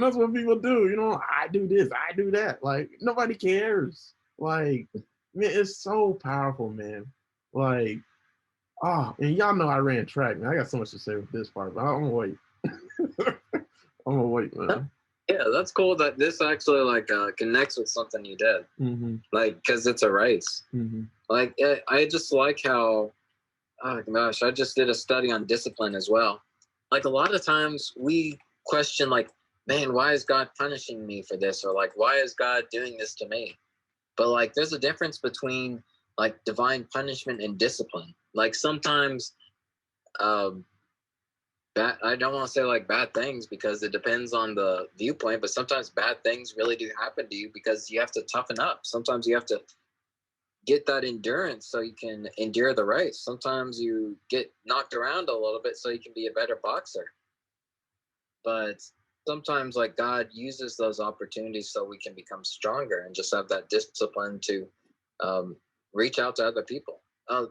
that's what people do. I do this, I do that. Like, nobody cares. Like, man, it's so powerful, man. Like, and y'all know I ran track, man. I got so much to say with this part, but I'm gonna wait. I'm gonna wait, man.
Yeah, that's cool that this actually like connects with something you did. Mm-hmm. Like, because it's a race. Mm-hmm. Like, I just like how, oh gosh, I just did a study on discipline as well. Like, a lot of times we question, like, man, why is God punishing me for this? Or like, why is God doing this to me? But like, there's a difference between like divine punishment and discipline. Like sometimes, I don't want to say like bad things because it depends on the viewpoint, but sometimes bad things really do happen to you because you have to toughen up. Sometimes you have to get that endurance so you can endure the race. Sometimes you get knocked around a little bit so you can be a better boxer. But sometimes like God uses those opportunities so we can become stronger and just have that discipline to reach out to other people.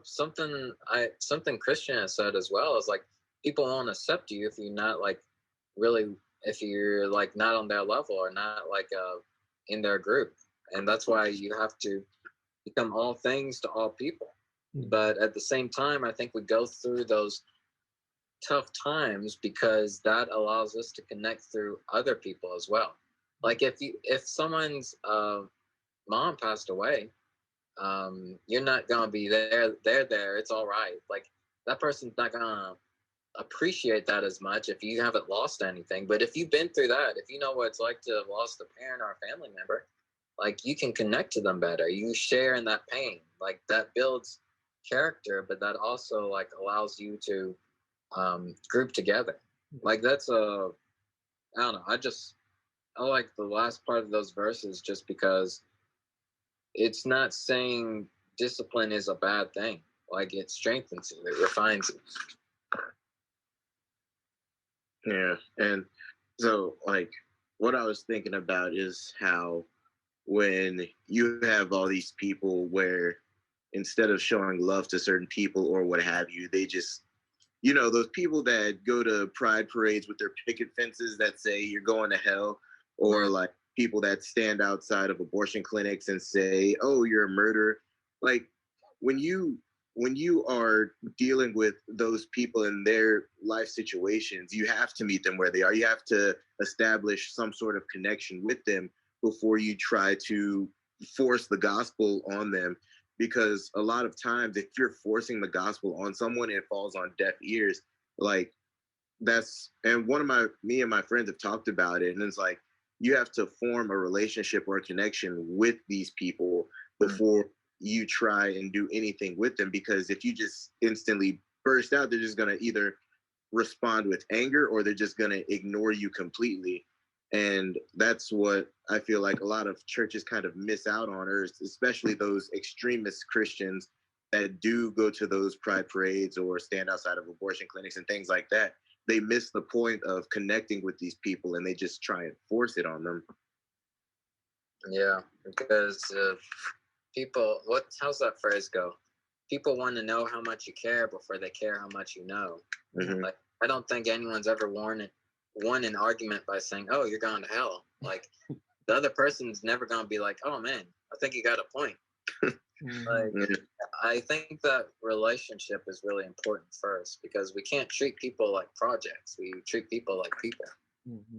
Something Christian has said as well is like, people won't accept you if you're not like really, if you're like not on their level or not like in their group. And that's why you have to become all things to all people. But at the same time, I think we go through those tough times because that allows us to connect through other people as well. Like if someone's mom passed away, you're not gonna be there. It's all right. Like that person's not gonna appreciate that as much if you haven't lost anything. But if you've been through that, if you know what it's like to have lost a parent or a family member, like you can connect to them better. You share in that pain. Like that builds character, but that also like allows you to group together. Like that's I don't know. I like the last part of those verses just because it's not saying discipline is a bad thing. Like it strengthens you, it refines you.
Yeah, and so like what I was thinking about is how when you have all these people where instead of showing love to certain people or what have you, they just, you know, those people that go to pride parades with their picket fences that say you're going to hell, or like people that stand outside of abortion clinics and say, oh, you're a murderer. Like when you are dealing with those people in their life situations, you have to meet them where they are. You have to establish some sort of connection with them before you try to force the gospel on them. Because a lot of times, if you're forcing the gospel on someone, it falls on deaf ears. Like and me and my friends have talked about it, and it's like you have to form a relationship or a connection with these people before you try and do anything with them. Because if you just instantly burst out, they're just going to either respond with anger or they're just going to ignore you completely. And that's what I feel like a lot of churches kind of miss out on, or especially those extremist Christians that do go to those pride parades or stand outside of abortion clinics and things like that. They miss the point of connecting with these people and they just try and force it on them.
Yeah, because people, how's that phrase go? People want to know how much you care before they care how much you know. Mm-hmm. Like, I don't think anyone's ever won an argument by saying, oh, you're going to hell. Like, the other person's never going to be like, oh, man, I think you got a point. Like, I think that relationship is really important first, because we can't treat people like projects. We treat people like people.
Mm-hmm.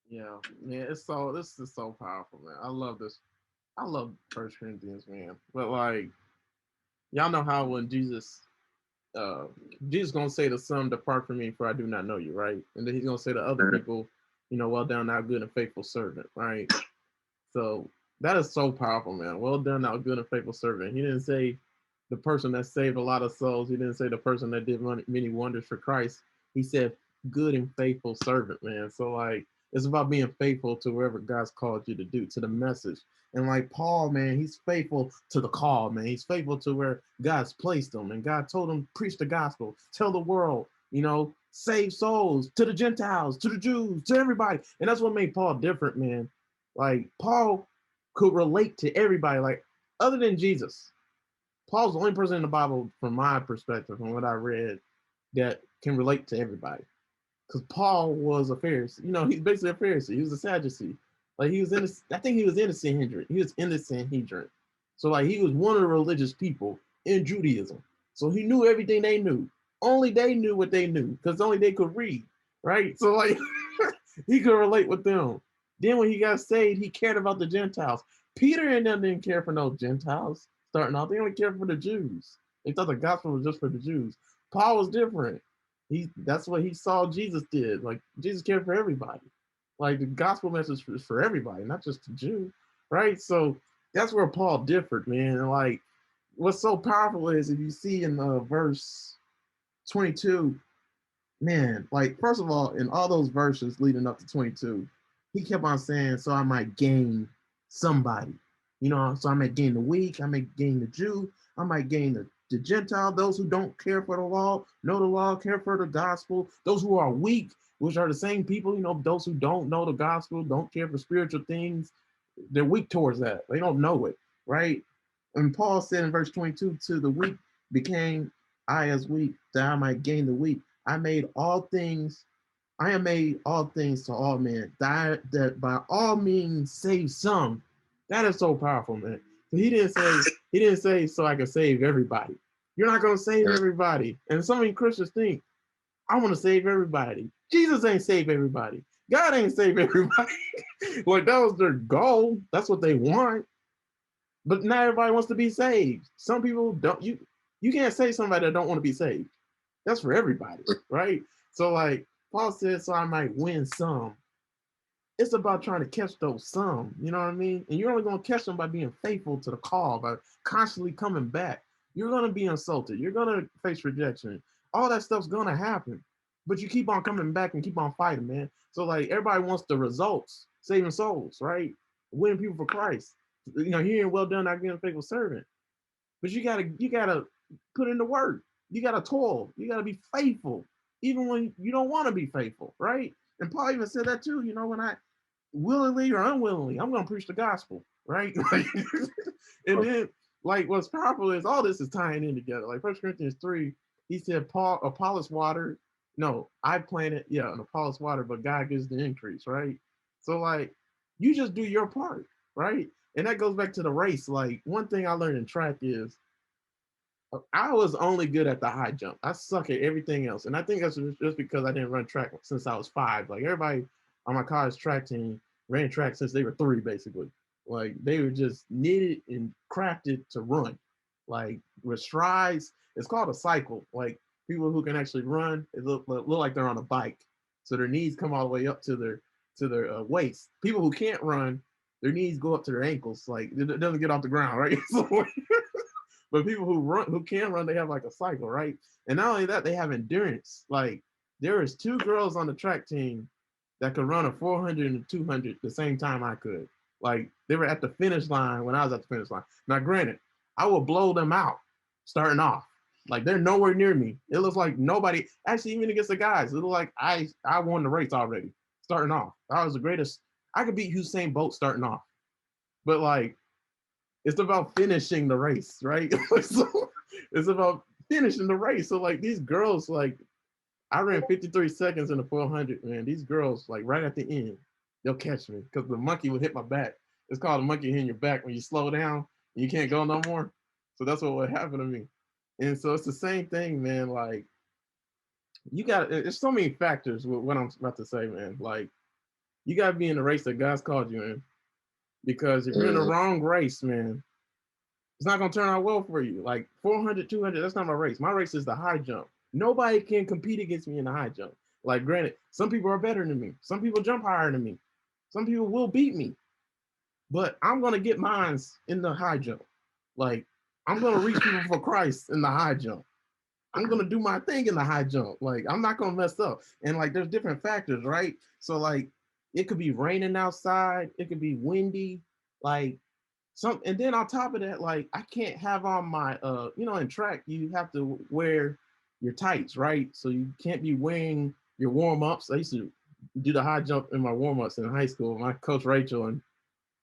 Yeah, this is so powerful, man. I love this. I love 1 Corinthians, man. But like, y'all know how when Jesus gonna say to some, depart from me, for I do not know you, right? And then he's gonna say to other people, you know, well done, thou good and faithful servant, right? So that is so powerful, man. Well done, thou good and faithful servant. He didn't say the person that saved a lot of souls. He didn't say the person that did many wonders for Christ. He said good and faithful servant, man. So like, it's about being faithful to wherever God's called you to do, to the message. And like Paul, man, he's faithful to the call, man. He's faithful to where God's placed him. And God told him, preach the gospel, tell the world, you know, save souls to the Gentiles, to the Jews, to everybody. And that's what made Paul different, man. Like Paul could relate to everybody. Like other than Jesus, Paul's the only person in the Bible, from my perspective, from what I read, that can relate to everybody. Because Paul was a Pharisee. You know, he's basically a Pharisee. He was a Sadducee. Like he was innocent. I think he was in the Sanhedrin. He was in the Sanhedrin. So like he was one of the religious people in Judaism. So he knew everything they knew. Only they knew what they knew, because only they could read, right? So like he could relate with them. Then when he got saved, he cared about the Gentiles. Peter and them didn't care for no Gentiles starting off. They only cared for the Jews. They thought the gospel was just for the Jews. Paul was different. That's what he saw Jesus did. Like Jesus cared for everybody. Like the gospel message is for everybody, not just the Jew, right? So that's where Paul differed, man. And like what's so powerful is if you see in verse 22, man, like first of all, in all those verses leading up to 22, he kept on saying, so I might gain somebody, you know, so I might gain the weak, I might gain the Jew, I might gain the Gentile, those who don't care for the law, know the law, care for the gospel, those who are weak, which are the same people, you know, those who don't know the gospel, don't care for spiritual things, they're weak towards that. They don't know it, right? And Paul said in verse 22, to the weak became I as weak, that I might gain the weak. I made all things, I am made all things to all men, that by all means save some. That is so powerful, man. So he didn't say so I can save everybody. You're not gonna save everybody. And so many Christians think, I want to save everybody. Jesus ain't save everybody. God ain't save everybody. Like that was their goal. That's what they want. But not everybody wants to be saved. Some people don't. You can't save somebody that don't want to be saved. That's for everybody, right? So like Paul said, so I might win some. It's about trying to catch those some, you know what I mean? And you're only going to catch them by being faithful to the call, by constantly coming back. You're going to be insulted. You're going to face rejection. All that stuff's going to happen. But you keep on coming back and keep on fighting, man. So like everybody wants the results, saving souls, right? Winning people for Christ. You know, hearing well done, not being a faithful servant. But you gotta put in the work. You gotta toil. You gotta be faithful, even when you don't want to be faithful, right? And Paul even said that too. You know, when I willingly or unwillingly, I'm gonna preach the gospel, right? And then, like, what's powerful is all this is tying in together. Like 1 Corinthians 3, he said, Paul, Apollos water. No, I planted, yeah, and Apollos water, but God gives the increase, right? So, like, you just do your part, right? And that goes back to the race. Like, one thing I learned in track is I was only good at the high jump. I suck at everything else. And I think that's just because I didn't run track since I was 5. Like everybody on my college track team ran track since they were 3, basically. Like they were just knitted and crafted to run. Like with strides, it's called a cycle. Like people who can actually run, it look like they're on a bike. So their knees come all the way up to their waist. People who can't run, their knees go up to their ankles. Like it doesn't get off the ground, right? So but people who can run, they have like a cycle, right? And not only that, they have endurance. Like there is 2 girls on the track team that could run a 400 and a 200 the same time I could. Like they were at the finish line when I was at the finish line. Now, granted, I will blow them out starting off. Like they're nowhere near me. It looks like nobody. Actually, even against the guys, it looked like I won the race already starting off. I was the greatest. I could beat Usain Bolt starting off, but like it's about finishing the race, right? So it's about finishing the race. So like these girls, like I ran 53 seconds in the 400, man. These girls, like right at the end, they'll catch me because the monkey would hit my back. It's called a monkey hitting your back when you slow down and you can't go no more. So that's what would happen to me. And so it's the same thing, man. Like you got, there's so many factors with what I'm about to say, man. Like you got to be in the race that God's called you in. Because if you're in the wrong race, man, it's not going to turn out well for you. Like 400, 200, that's not my race. My race is the high jump. Nobody can compete against me in the high jump. Like, granted, some people are better than me. Some people jump higher than me. Some people will beat me. But I'm going to get mines in the high jump. Like, I'm going to reach people for Christ in the high jump. I'm going to do my thing in the high jump. Like, I'm not going to mess up. And, like, there's different factors, right? So, like, it could be raining outside. It could be windy. Like, and then on top of that, like I can't have on my in track you have to wear your tights, right? So you can't be wearing your warm-ups. I used to do the high jump in my warm-ups in high school. My coach Rachel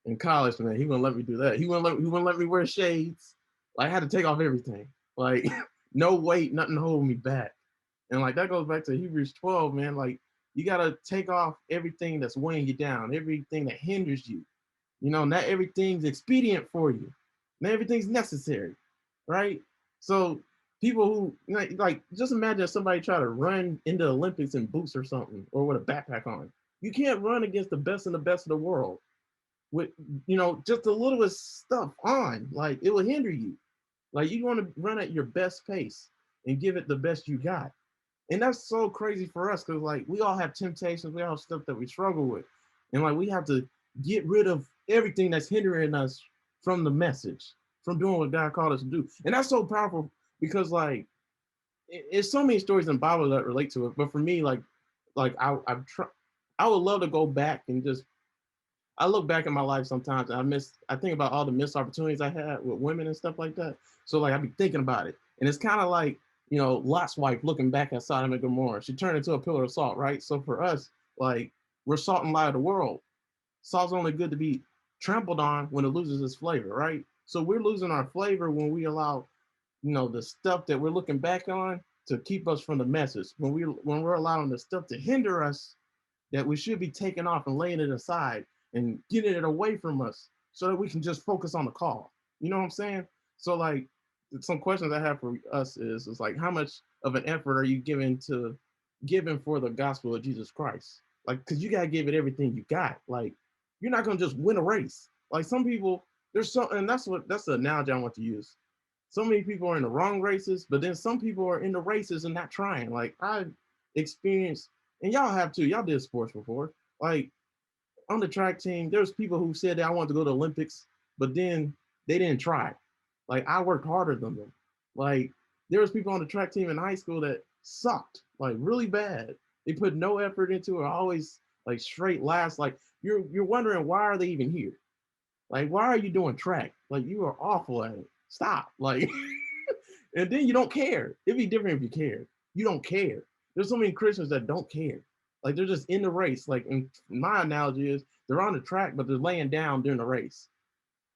in college, man, he wouldn't let me do that. He wouldn't let me wear shades. Like, I had to take off everything. Like no weight, nothing holding me back. And like that goes back to Hebrews 12, man. Like you gotta take off everything that's weighing you down, everything that hinders you. You know, not everything's expedient for you. Not everything's necessary, right? So people who like just imagine somebody try to run into the Olympics in boots or something, or with a backpack on. You can't run against the best of the world with just the littlest stuff on. Like it will hinder you. Like you want to run at your best pace and give it the best you got. And that's so crazy for us because like we all have temptations, we all have stuff that we struggle with. And like we have to get rid of everything that's hindering us from the message, from doing what God called us to do. And that's so powerful because like it's so many stories in the Bible that relate to it. But for me, like I would love to go back and just I look back in my life sometimes and I think about all the missed opportunities I had with women and stuff like that. So like I be thinking about it. And it's kind of like, you know, Lot's wife looking back at Sodom and Gomorrah. She turned into a pillar of salt, right? So for us, like we're salt and light of the world. Salt's only good to be trampled on when it loses its flavor, right? So we're losing our flavor when we allow, you know, the stuff that we're looking back on to keep us from the message. When we're allowing the stuff to hinder us that we should be taking off and laying it aside and getting it away from us so that we can just focus on the call. You know what I'm saying? So like some questions I have for us is like how much of an effort are you giving for the gospel of Jesus Christ? Like, cause you gotta give it everything you got. Like, you're not gonna just win a race. Like some people, and that's the analogy I want to use. So many people are in the wrong races, but then some people are in the races and not trying. Like I've experienced, and y'all have too. Y'all did sports before. Like on the track team, there's people who said that I want to go to the Olympics, but then they didn't try. Like I worked harder than them. Like there was people on the track team in high school that sucked, like really bad. They put no effort into it, always like straight last. Like you're wondering why are they even here? Like why are you doing track? Like you are awful at it. Stop. Like and then you don't care. It'd be different if you cared. You don't care. There's so many Christians that don't care. Like they're just in the race. Like in my analogy is they're on the track, but they're laying down during the race.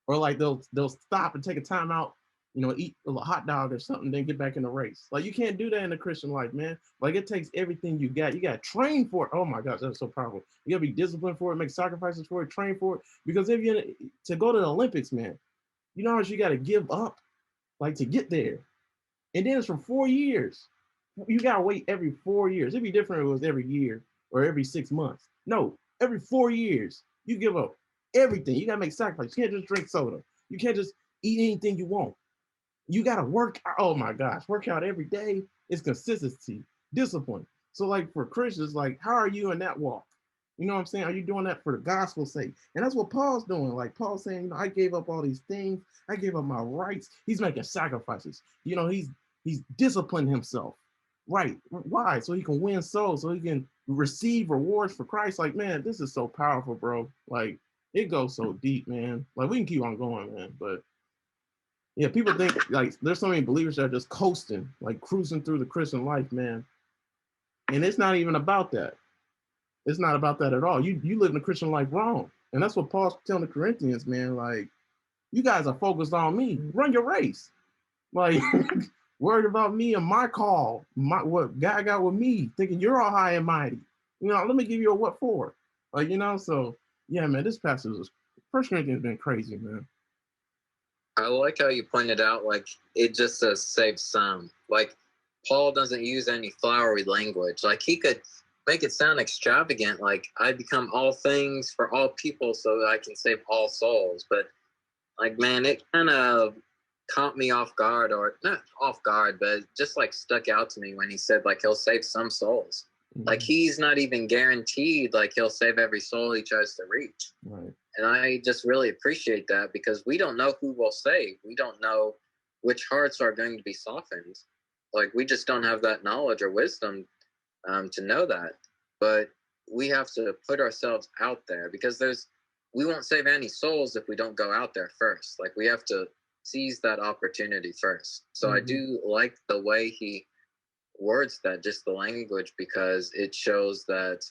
Or like they'll stop and take a time out, you know, eat a hot dog or something, then get back in the race. Like you can't do that in the Christian life, man. Like it takes everything you got. You got to train for it. Oh my gosh, that's so powerful. You got to be disciplined for it, make sacrifices for it, train for it. Because if you're to go to the Olympics, man, you know how much you got to give up, like to get there. And then it's for 4 years. You gotta wait every 4 years. It'd be different if it was every year or every 6 months. No, every 4 years, you give up everything. You gotta make sacrifices. You can't just drink soda. You can't just eat anything you want. You gotta work. Oh my gosh, work out every day. It's consistency, discipline. So like for Christians, like how are you in that walk? You know what I'm saying? Are you doing that for the gospel's sake? And that's what Paul's doing. Like Paul's saying, you know, I gave up all these things. I gave up my rights. He's making sacrifices. You know, he's disciplining himself. Right. Why? So he can win souls, so he can receive rewards for Christ. Like, man, this is so powerful, bro. Like, it goes so deep, man. Like, we can keep on going, man. But yeah, people think like there's so many believers that are just coasting, like cruising through the Christian life, man. And it's not even about that. It's not about that at all. You live in the Christian life wrong. And that's what Paul's telling the Corinthians, man. Like, you guys are focused on me. Run your race. Like, worried about me and my call, what God got with me, thinking you're all high and mighty. You know, let me give you a what for. Like, you know, so yeah, man, this passage is First Corinthians been crazy, man.
I like how you pointed out, like, it just says save some. Like, Paul doesn't use any flowery language. Like, he could make it sound extravagant, like, I become all things for all people so that I can save all souls. But, like, man, it kind of caught me off guard, or not off guard, but just, like, stuck out to me when he said, like, he'll save some souls. Mm-hmm. Like, he's not even guaranteed, like, he'll save every soul he tries to reach.
Right.
And I just really appreciate that, because we don't know who will save. We don't know which hearts are going to be softened. Like, we just don't have that knowledge or wisdom to know that. But we have to put ourselves out there, because we won't save any souls if we don't go out there first. Like, we have to seize that opportunity first. So I do like the way he words that, just the language, because it shows that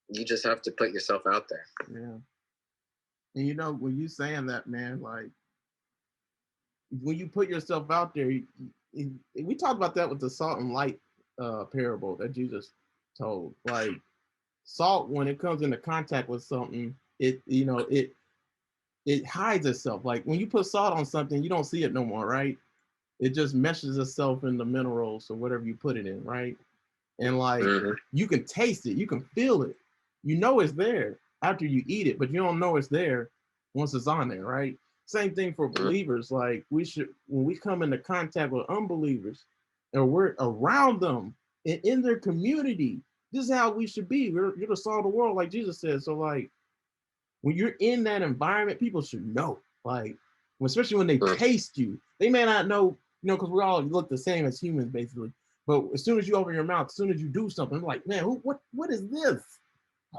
you just have to put yourself out there.
Yeah. And you know, when you saying that, man, like when you put yourself out there, we talked about that with the salt and light parable that Jesus told. Like salt, when it comes into contact with something, it hides itself. Like when you put salt on something, you don't see it no more, right? It just meshes itself in the minerals or whatever you put it in, right? And like you can taste it, you can feel it, you know it's there after you eat it, but you don't know it's there once it's on there, right? Same thing for believers. Like we should, when we come into contact with unbelievers and we're around them and in their community, this is how we should be. You're the salt of the world, like Jesus said. So like when you're in that environment, people should know. Like, especially when they taste you, they may not know, because we all look the same as humans, basically. But as soon as you open your mouth, as soon as you do something, like, man, what is this?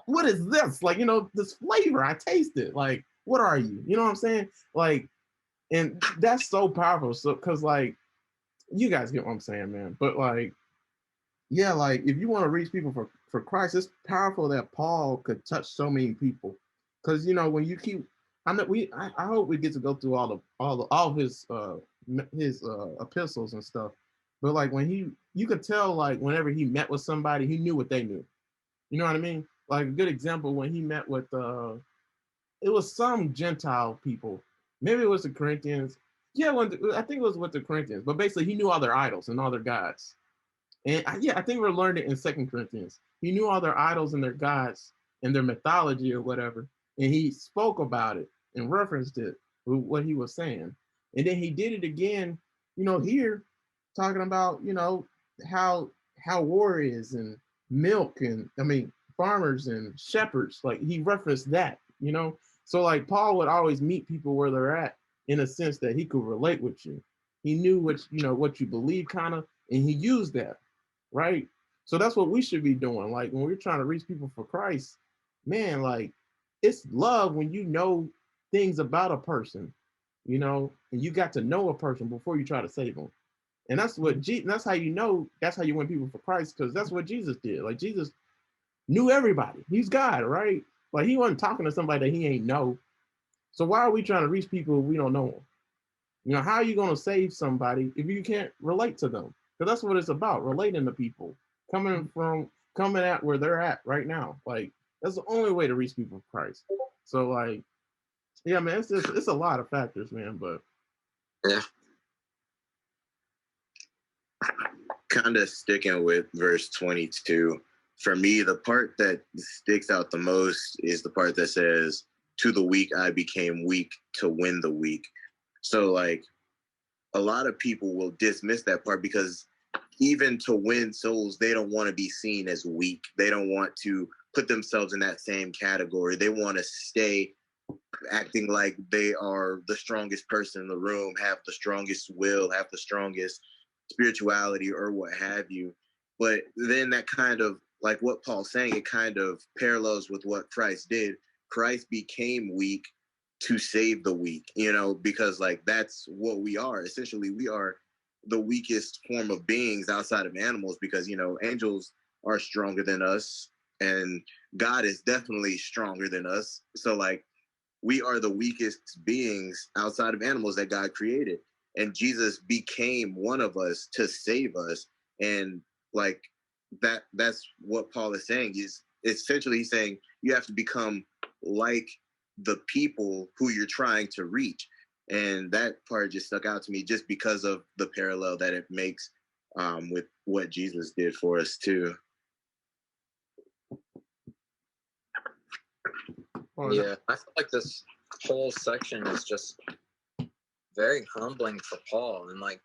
What is this? Like, this flavor, I taste it. Like, what are you? You know what I'm saying? Like, and that's so powerful. So, because, like, you guys get what I'm saying, man. But, like, yeah, like, if you want to reach people for Christ, it's powerful that Paul could touch so many people. Because, when you keep, I hope we get to go through all his epistles and stuff. But, like, you could tell, like, whenever he met with somebody, he knew what they knew. You know what I mean? Like, a good example, when he met with it was some Gentile people. Maybe it was the Corinthians. Yeah, I think it was with the Corinthians. But basically, he knew all their idols and all their gods. And I think we learned it in 2 Corinthians. He knew all their idols and their gods and their mythology or whatever. And he spoke about it and referenced it with what he was saying. And then he did it again, here, talking about, how war is and milk and, farmers and shepherds. Like, he referenced that, So, like, Paul would always meet people where they're at, in a sense that he could relate with you. He knew what you believe, kind of, and he used that. Right? So that's what we should be doing. Like, when we're trying to reach people for Christ, man, like, it's love when you know things about a person, and you got to know a person before you try to save them. And that's what that's how that's how you win people for Christ, because that's what Jesus did. Like, Jesus knew everybody. He's God, right? Like, he wasn't talking to somebody that he ain't know. So why are we trying to reach people if we don't know them? How are you going to save somebody if you can't relate to them? Because that's what it's about, relating to people, coming at where they're at right now. Like, that's the only way to reach people for Christ. So, like, yeah, man, it's a lot of factors, man. But
yeah,
kind of sticking with verse 22. For me, the part that sticks out the most is the part that says, "To the weak I became weak to win the weak." So, like, a lot of people will dismiss that part because even to win souls, they don't want to be seen as weak. They don't want to put themselves in that same category. They want to stay acting like they are the strongest person in the room, have the strongest will, have the strongest spirituality, or what have you. But then that kind of, like what Paul's saying, it kind of parallels with what Christ did. Christ became weak to save the weak, because, like, that's what we are. Essentially, we are the weakest form of beings outside of animals, because, angels are stronger than us and God is definitely stronger than us. So, like, we are the weakest beings outside of animals that God created. And Jesus became one of us to save us. And, like, that's what Paul is saying. Is essentially he's saying you have to become like the people who you're trying to reach. And that part just stuck out to me just because of the parallel that it makes with what Jesus did for us too.
Yeah, I feel like this whole section is just very humbling for Paul, and, like,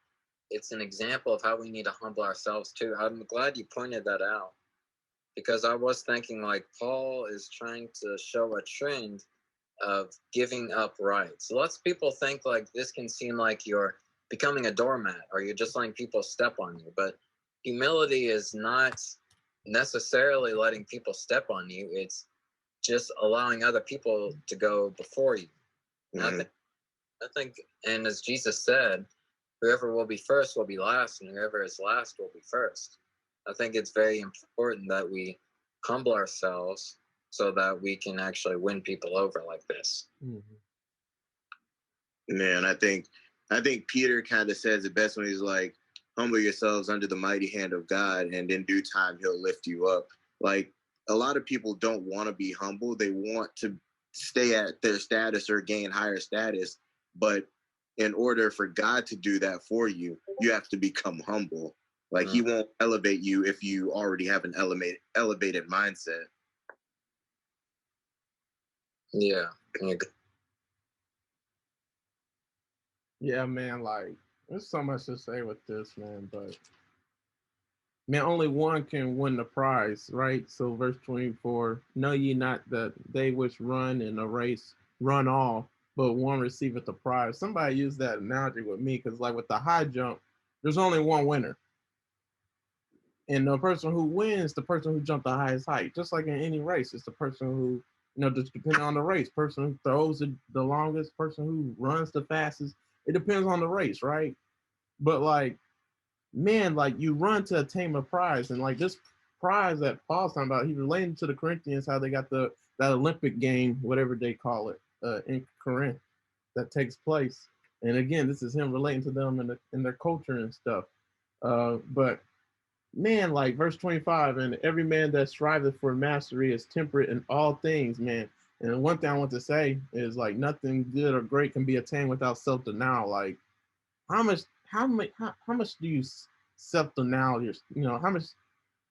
it's an example of how we need to humble ourselves too. I'm glad you pointed that out, because I was thinking, like, Paul is trying to show a trend of giving up rights. Lots of people think, like, this can seem like you're becoming a doormat or you're just letting people step on you, but humility is not necessarily letting people step on you. It's just allowing other people to go before you. Mm-hmm. I think, and as Jesus said, whoever will be first will be last, and whoever is last will be first. I think it's very important that we humble ourselves so that we can actually win people over like this.
Mm-hmm. Man, I think Peter kind of says it best when he's like, humble yourselves under the mighty hand of God, and in due time he'll lift you up. Like, a lot of people don't want to be humble. They want to stay at their status or gain higher status. But in order for God to do that for you, you have to become humble. Like, he won't elevate you if you already have an elevated mindset.
Yeah.
Yeah, man, like, there's so much to say with this, man, but man, only one can win the prize, right? So verse 24, know ye not that they which run in a race run all, but one receiveth the prize. Somebody used that analogy with me, because like with the high jump, there's only one winner. And the person who wins, the person who jumped the highest height, just like in any race, it's the person who, just depending on the race, person who throws the longest, person who runs the fastest. It depends on the race, right? But like, man, like you run to attain a prize, and like this prize that Paul's talking about, he's relating to the Corinthians, how they got that Olympic game, whatever they call it, in Corinth, that takes place. And again, this is him relating to them in their culture and stuff. But man, like verse 25, and every man that striveth for mastery is temperate in all things, man. And one thing I want to say is like nothing good or great can be attained without self-denial. Like how much do you self-denial how much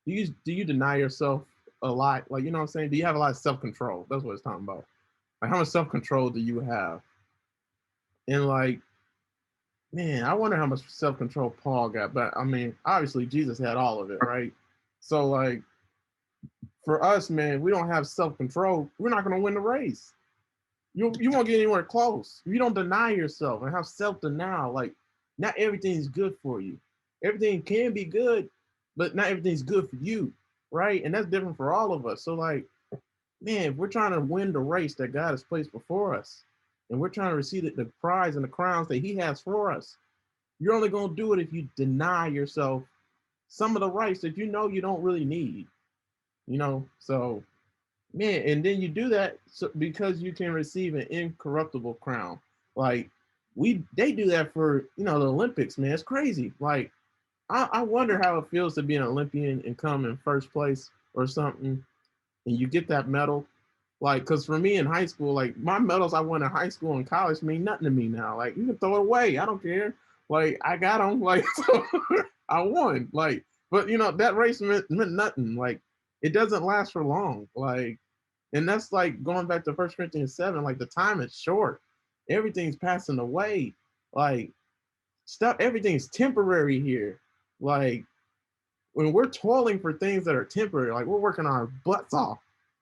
do you deny yourself a lot? Like, you know what I'm saying? Do you have a lot of self-control? That's what it's talking about. Like how much self-control do you have? And like, man, I wonder how much self-control Paul got. But I mean, obviously Jesus had all of it, right? So like for us, man, we don't have self-control, we're not gonna win the race. You won't get anywhere close. If you don't deny yourself and have self-denial, like not everything's good for you. Everything can be good, but not everything's good for you, right? And that's different for all of us. So like, man, if we're trying to win the race that God has placed before us, and we're trying to receive the prize and the crowns that he has for us, you're only going to do it if you deny yourself some of the rights that you know you don't really need, So, man, and then you do that because you can receive an incorruptible crown. Like they do that for, the Olympics, man. It's crazy. Like, I wonder how it feels to be an Olympian and come in first place or something, and you get that medal. Like, because for me in high school, like my medals I won in high school and college mean nothing to me now. Like, you can throw it away. I don't care. Like, I got them. Like, so I won. Like, but that race meant nothing. Like, it doesn't last for long. Like, and that's like going back to 1 Corinthians 7. Like, the time is short. Everything's passing away. Like, everything's temporary here. Like, when we're toiling for things that are temporary, like we're working our butts off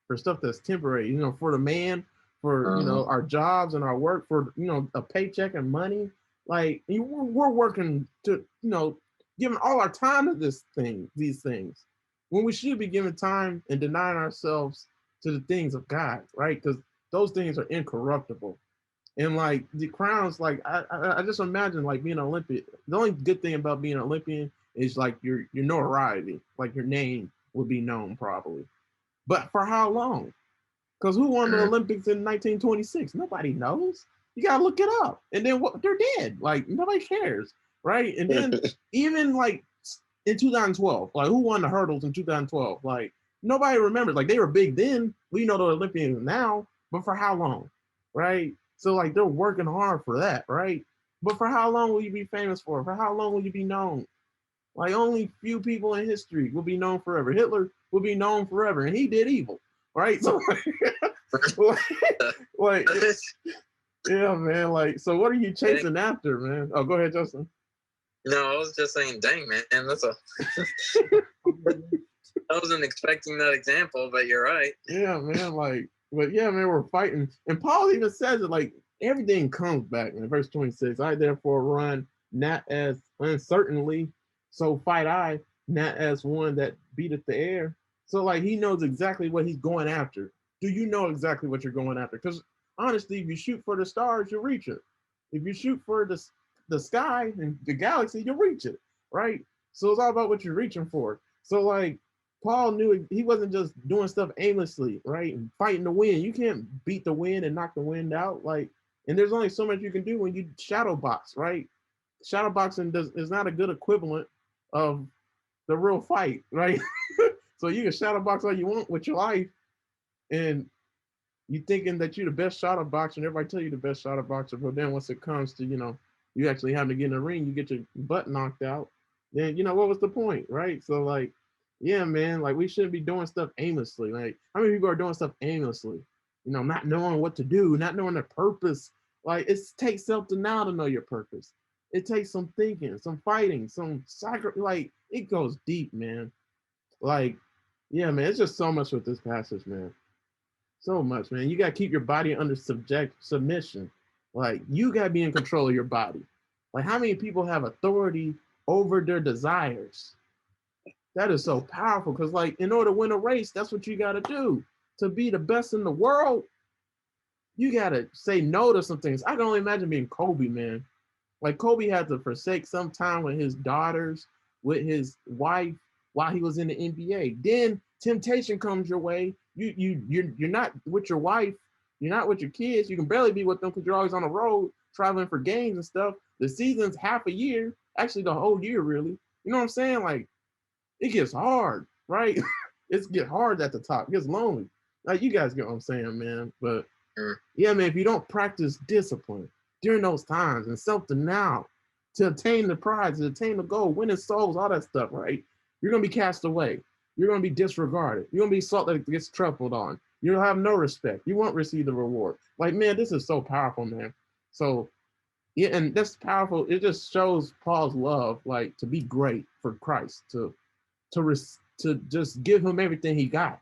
for stuff that's temporary, for the man, for our jobs and our work, for a paycheck and money. Like we're working to giving all our time to these things, when we should be giving time and denying ourselves to the things of God, right? Because those things are incorruptible. And like the crowns, like I just imagine like being an Olympian. The only good thing about being an Olympian is like your notoriety, like your name will be known probably. But for how long? Because who won the Olympics in 1926? Nobody knows. You gotta look it up. And then what? They're dead. Like nobody cares, right? And then even like in 2012, like who won the hurdles in 2012? Like nobody remembers. Like they were big then. We know the Olympians now, but for how long, right? So like they're working hard for that, right? But for how long will you be famous for? For how long will you be known? Like only few people in history will be known forever. Hitler will be known forever, and he did evil, right? So, like yeah, man. Like, so what are you chasing after, man? Oh, go ahead, Justin.
No, I was just saying, dang, man, that's a. I wasn't expecting that example, but you're right.
Yeah, man. Like, but yeah, man, we're fighting, and Paul even says it. Like, everything comes back in verse 26. I therefore run not as uncertainly, so fight I not as one that beateth the air. So like he knows exactly what he's going after. Do you know exactly what you're going after? Because honestly, if you shoot for the stars, you'll reach it. If you shoot for the sky and the galaxy, you'll reach it, right? So it's all about what you're reaching for. So like Paul knew he wasn't just doing stuff aimlessly, right? And fighting the wind. You can't beat the wind and knock the wind out. Like, and there's only so much you can do when you shadow box, right? Shadow boxing is not a good equivalent of the real fight, right? So you can shadow box all you want with your life, and you thinking that you're the best shadow boxer, and everybody tell you the best shadow boxer, but then once it comes to, you actually having to get in the ring, you get your butt knocked out, then, what was the point, right? So like, yeah, man, like we shouldn't be doing stuff aimlessly. Like, how many people are doing stuff aimlessly? Not knowing what to do, not knowing their purpose. Like, it takes self-denial to know your purpose. It takes some thinking, some fighting, some like it goes deep, man. Like, yeah, man, it's just so much with this passage, man. So much, man. You gotta keep your body under submission. Like, you gotta be in control of your body. Like, how many people have authority over their desires? That is so powerful because, like, in order to win a race, that's what you gotta do. To be the best in the world, you gotta say no to some things. I can only imagine being Kobe, man. Like, Kobe had to forsake some time with his daughters, with his wife, while he was in the NBA. Then temptation comes your way. You're not with your wife. You're not with your kids. You can barely be with them because you're always on the road traveling for games and stuff. The season's half a year, actually the whole year, really. You know what I'm saying? Like, it gets hard, right? It gets hard at the top. It gets lonely. Like, you guys get what I'm saying, man. But yeah, man, if you don't practice discipline during those times and self-denial to attain the prize, to attain the goal, winning souls, all that stuff, right? You're gonna be cast away. You're gonna be disregarded. You're gonna be salt that gets trampled on. You'll have no respect. You won't receive the reward. Like, man, this is so powerful, man. So yeah, and that's powerful. It just shows Paul's love, like, to be great for Christ, to just give him everything he got.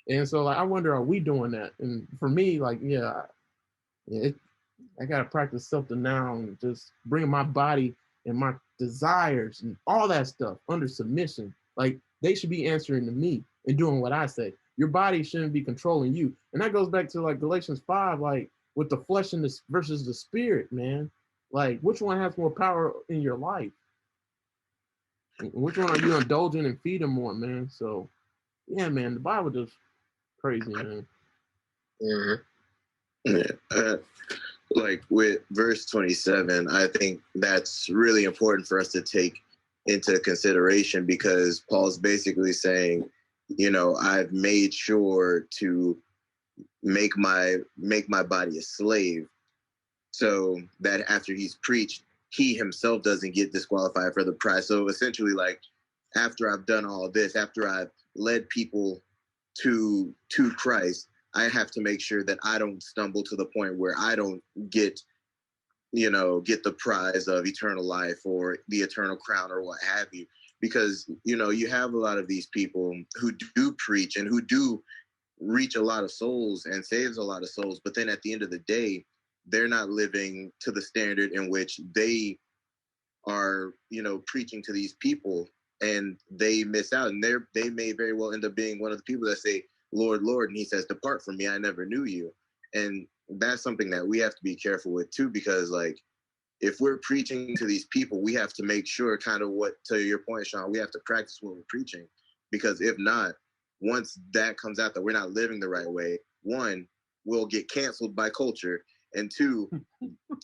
And so, like, I wonder, are we doing that? And for me, like, yeah, I gotta practice something now and just bring my body and my desires and all that stuff under submission. Like, they should be answering to me and doing what I say. Your body shouldn't be controlling you. And that goes back to, like, Galatians 5, like, with the flesh and the versus the spirit, man. Like, which one has more power in your life? Which one are you indulging and feeding more, man? So, yeah, man, the Bible just crazy, man.
Yeah. Like with verse 27, I think that's really important for us to take into consideration, because Paul's basically saying, I've made sure to make my body a slave, so that after he's preached, he himself doesn't get disqualified for the prize. So essentially, like, after I've done all this, after I've led people to Christ, I have to make sure that I don't stumble to the point where I don't get the prize of eternal life or the eternal crown or what have you. Because, you have a lot of these people who do preach and who do reach a lot of souls and saves a lot of souls. But then at the end of the day, they're not living to the standard in which they are, preaching to these people, and they miss out. And they may very well end up being one of the people that say, Lord, Lord, and he says, depart from me, I never knew you. And that's something that we have to be careful with too, because, like, if we're preaching to these people, we have to make sure, kind of what, to your point, Sean, we have to practice what we're preaching. Because if not, once that comes out that we're not living the right way, one, we'll get canceled by culture, and two,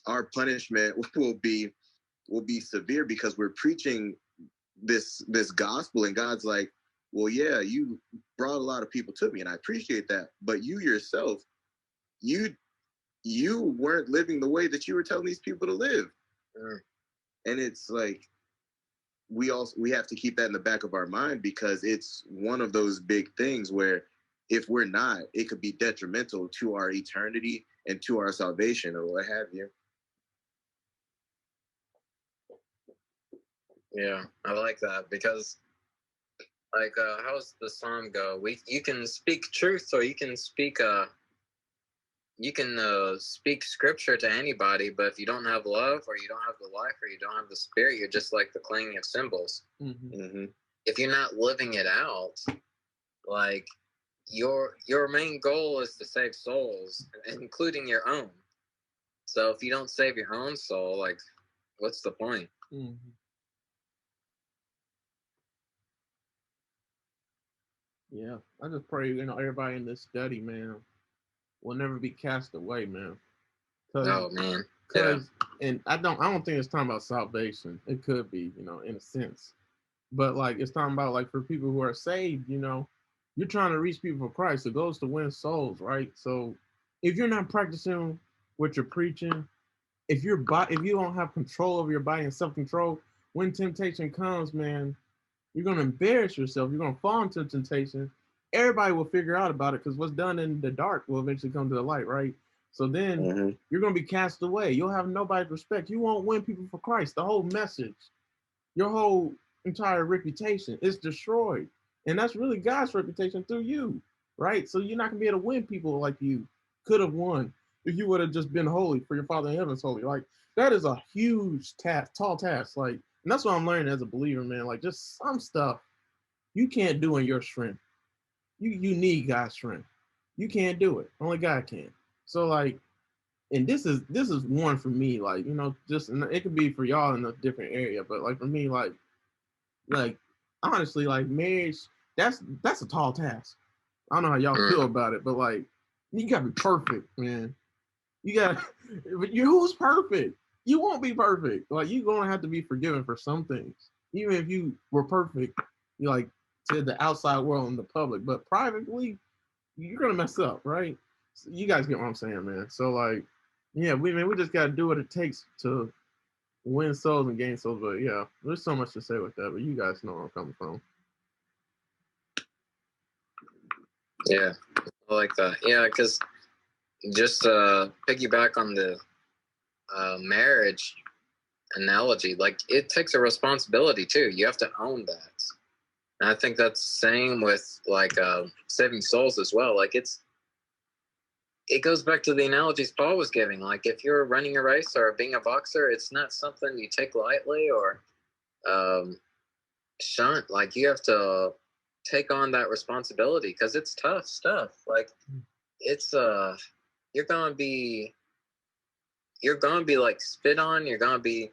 our punishment will be severe, because we're preaching this gospel, and God's like, well, yeah, you brought a lot of people to me, and I appreciate that, but you yourself, you weren't living the way that you were telling these people to live. And it's like, we have to keep that in the back of our mind, because it's one of those big things where if we're not, it could be detrimental to our eternity and to our salvation or what have you.
Yeah, I like that, because, like, how's the song go? You can speak truth, or you can speak speak scripture to anybody, but if you don't have love, or you don't have the life, or you don't have the spirit, you're just like the clanging of cymbals. If you're not living it out, like, your main goal is to save souls, including your own. So if you don't save your own soul, like, what's the point?
Yeah, I just pray, everybody in this study, man, will never be cast away, man.
Oh, man.
And I don't think it's talking about salvation. It could be, in a sense, but, like, it's talking about, like, for people who are saved, you're trying to reach people for Christ. The goal is to win souls, right? So if you're not practicing what you're preaching, if you don't have control over your body and self-control, when temptation comes, man, you're going to embarrass yourself. You're going to fall into temptation. Everybody will figure out about it, because what's done in the dark will eventually come to the light, right? So then you're going to be cast away. You'll have nobody to respect. You won't win people for Christ. The whole message, your whole entire reputation is destroyed. And that's really God's reputation through you, right? So you're not going to be able to win people like you could have won if you would have just been holy, for your Father in heaven is holy. Like, that is a huge task, tall task. Like, and that's what I'm learning as a believer, man. Like, just some stuff you can't do in your strength. You need God's strength. You can't do it. Only God can. So like, and this is one for me. Like, you know, just, and it could be for y'all in a different area, but like for me, like honestly, like marriage, that's a tall task. I don't know how y'all feel about it, but like, you gotta be perfect, man. You gotta, but who's perfect? You won't be perfect. Like, you're gonna have to be forgiven for some things, even if you were perfect. You like to the outside world and the public, but privately, you're gonna mess up, right? So you guys get what I'm saying, man. So like, yeah, we just gotta do what it takes to win souls and gain souls. But yeah, there's so much to say with that. But you guys know where I'm coming from.
Yeah, I like that. Yeah, because just piggyback on the marriage analogy, like, it takes a responsibility too. You have to own that. And I think that's the same with like saving souls as well. Like, it goes back to the analogies Paul was giving. Like, if you're running a race or being a boxer, it's not something you take lightly or shunt. Like, you have to take on that responsibility because it's tough stuff. Like, it's you're gonna be like spit on. You're gonna be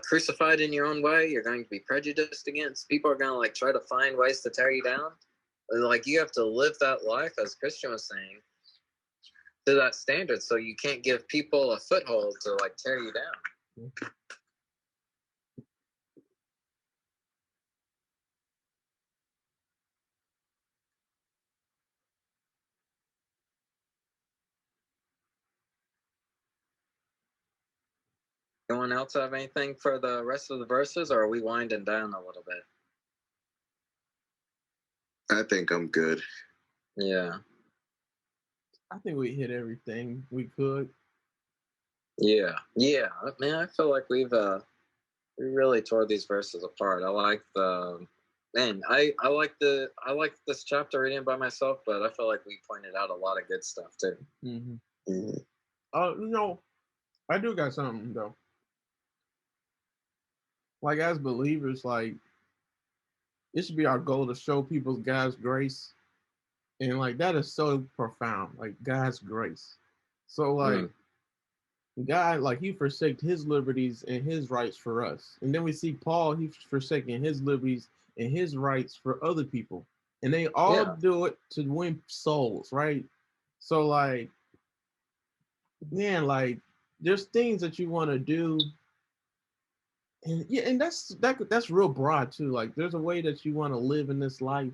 crucified in your own way. You're going to be prejudiced against. People are going to like try to find ways to tear you down. Like, you have to live that life, as Christian was saying, to that standard. So you can't give people a foothold to like tear you down. Anyone else have anything for the rest of the verses, or are we winding down a little bit?
I think I'm good.
Yeah.
I think we hit everything we could.
Yeah. Man, I feel like we really tore these verses apart. I like I like this chapter reading by myself, but I feel like we pointed out a lot of good stuff too.
You know, I do got something though. Like, as believers, like, it should be our goal to show people God's grace. And like, that is so profound, like God's grace. So like, God, like, he forsake his liberties and his rights for us. And then we see Paul, he's forsaking his liberties and his rights for other people. And they all do it to win souls, right? So like, man, like, there's things that you want to do. And yeah, and that's real broad too. Like, there's a way that you want to live in this life,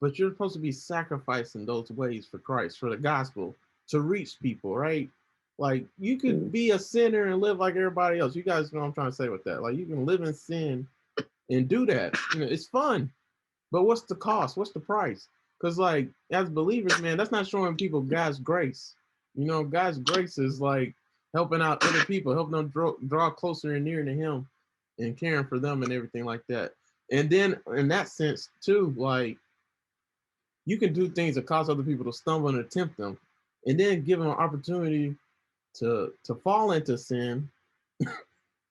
but you're supposed to be sacrificing those ways for Christ, for the gospel, to reach people, right? Like, you could be a sinner and live like everybody else. You guys know what I'm trying to say with that. Like, you can live in sin and do that. You know, it's fun. But what's the cost? What's the price? Because like, as believers, man, that's not showing people God's grace. You know, God's grace is like helping out other people, helping them draw closer and near to him and caring for them and everything like that. And then in that sense too, like, you can do things that cause other people to stumble and tempt them, and then give them an opportunity to fall into sin,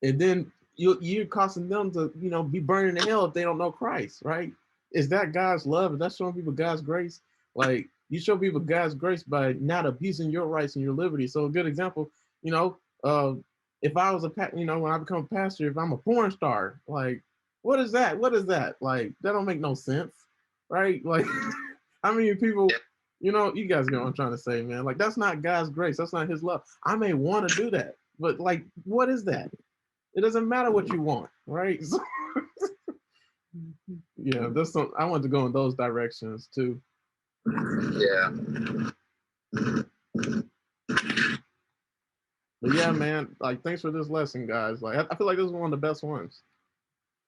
and then you're causing them to, you know, be burning in hell if they don't know Christ, right? Is that God's love? Is that showing people God's grace? Like, you show people God's grace by not abusing your rights and your liberty. So a good example, you know, if I was when I become a pastor, if I'm a porn star, like, what is that? What is that? Like, that don't make no sense, right? Like, how many people, you know, you guys know what I'm trying to say, man. Like, that's not God's grace. That's not his love. I may want to do that, but like, what is that? It doesn't matter what you want, right? So, yeah, that's some, I want to go in those directions too.
Yeah.
But yeah, man, like, thanks for this lesson, guys. Like, I feel like this is one of the best ones.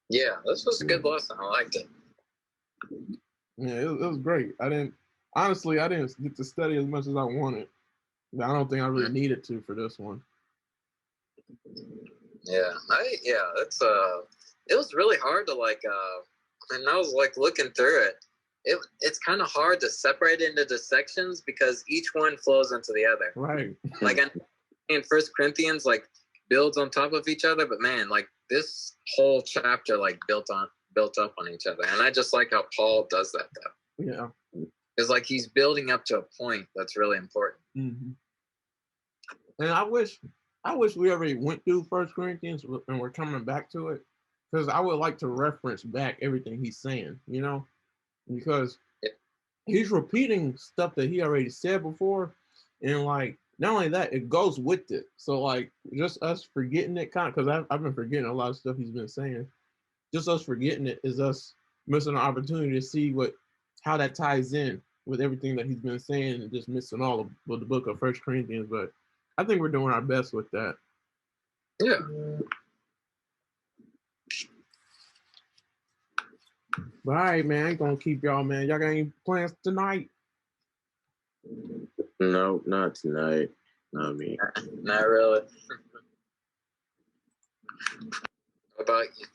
Yeah, this was a good lesson. I liked it.
Yeah, it was great. I didn't Honestly, I didn't get to study as much as I wanted. I don't think I really needed to for this one.
Yeah, it's it was really hard to like and I was like looking through it. It's kind of hard to separate it into the sections because each one flows into the other.
Right.
Like in First Corinthians, like builds on top of each other, but man, like this whole chapter like built up on each other, and I just like how Paul does that though.
Yeah.
It's like he's building up to a point that's really important.
Mm-hmm. And I wish we already went through First Corinthians and we're coming back to it, because I would like to reference back everything he's saying, you know, because he's repeating stuff that he already said before, and like not only that, it goes with it. So like just us forgetting it, kind of, because I've been forgetting a lot of stuff he's been saying. Just us forgetting it is us missing an opportunity to see how that ties in with everything that he's been saying, and just missing all of the book of First Corinthians. But I think we're doing our best with that.
Yeah.
But all right, man, I ain't gonna keep y'all, man. Y'all got any plans tonight?
No, not tonight. Not me.
Not really. What about you?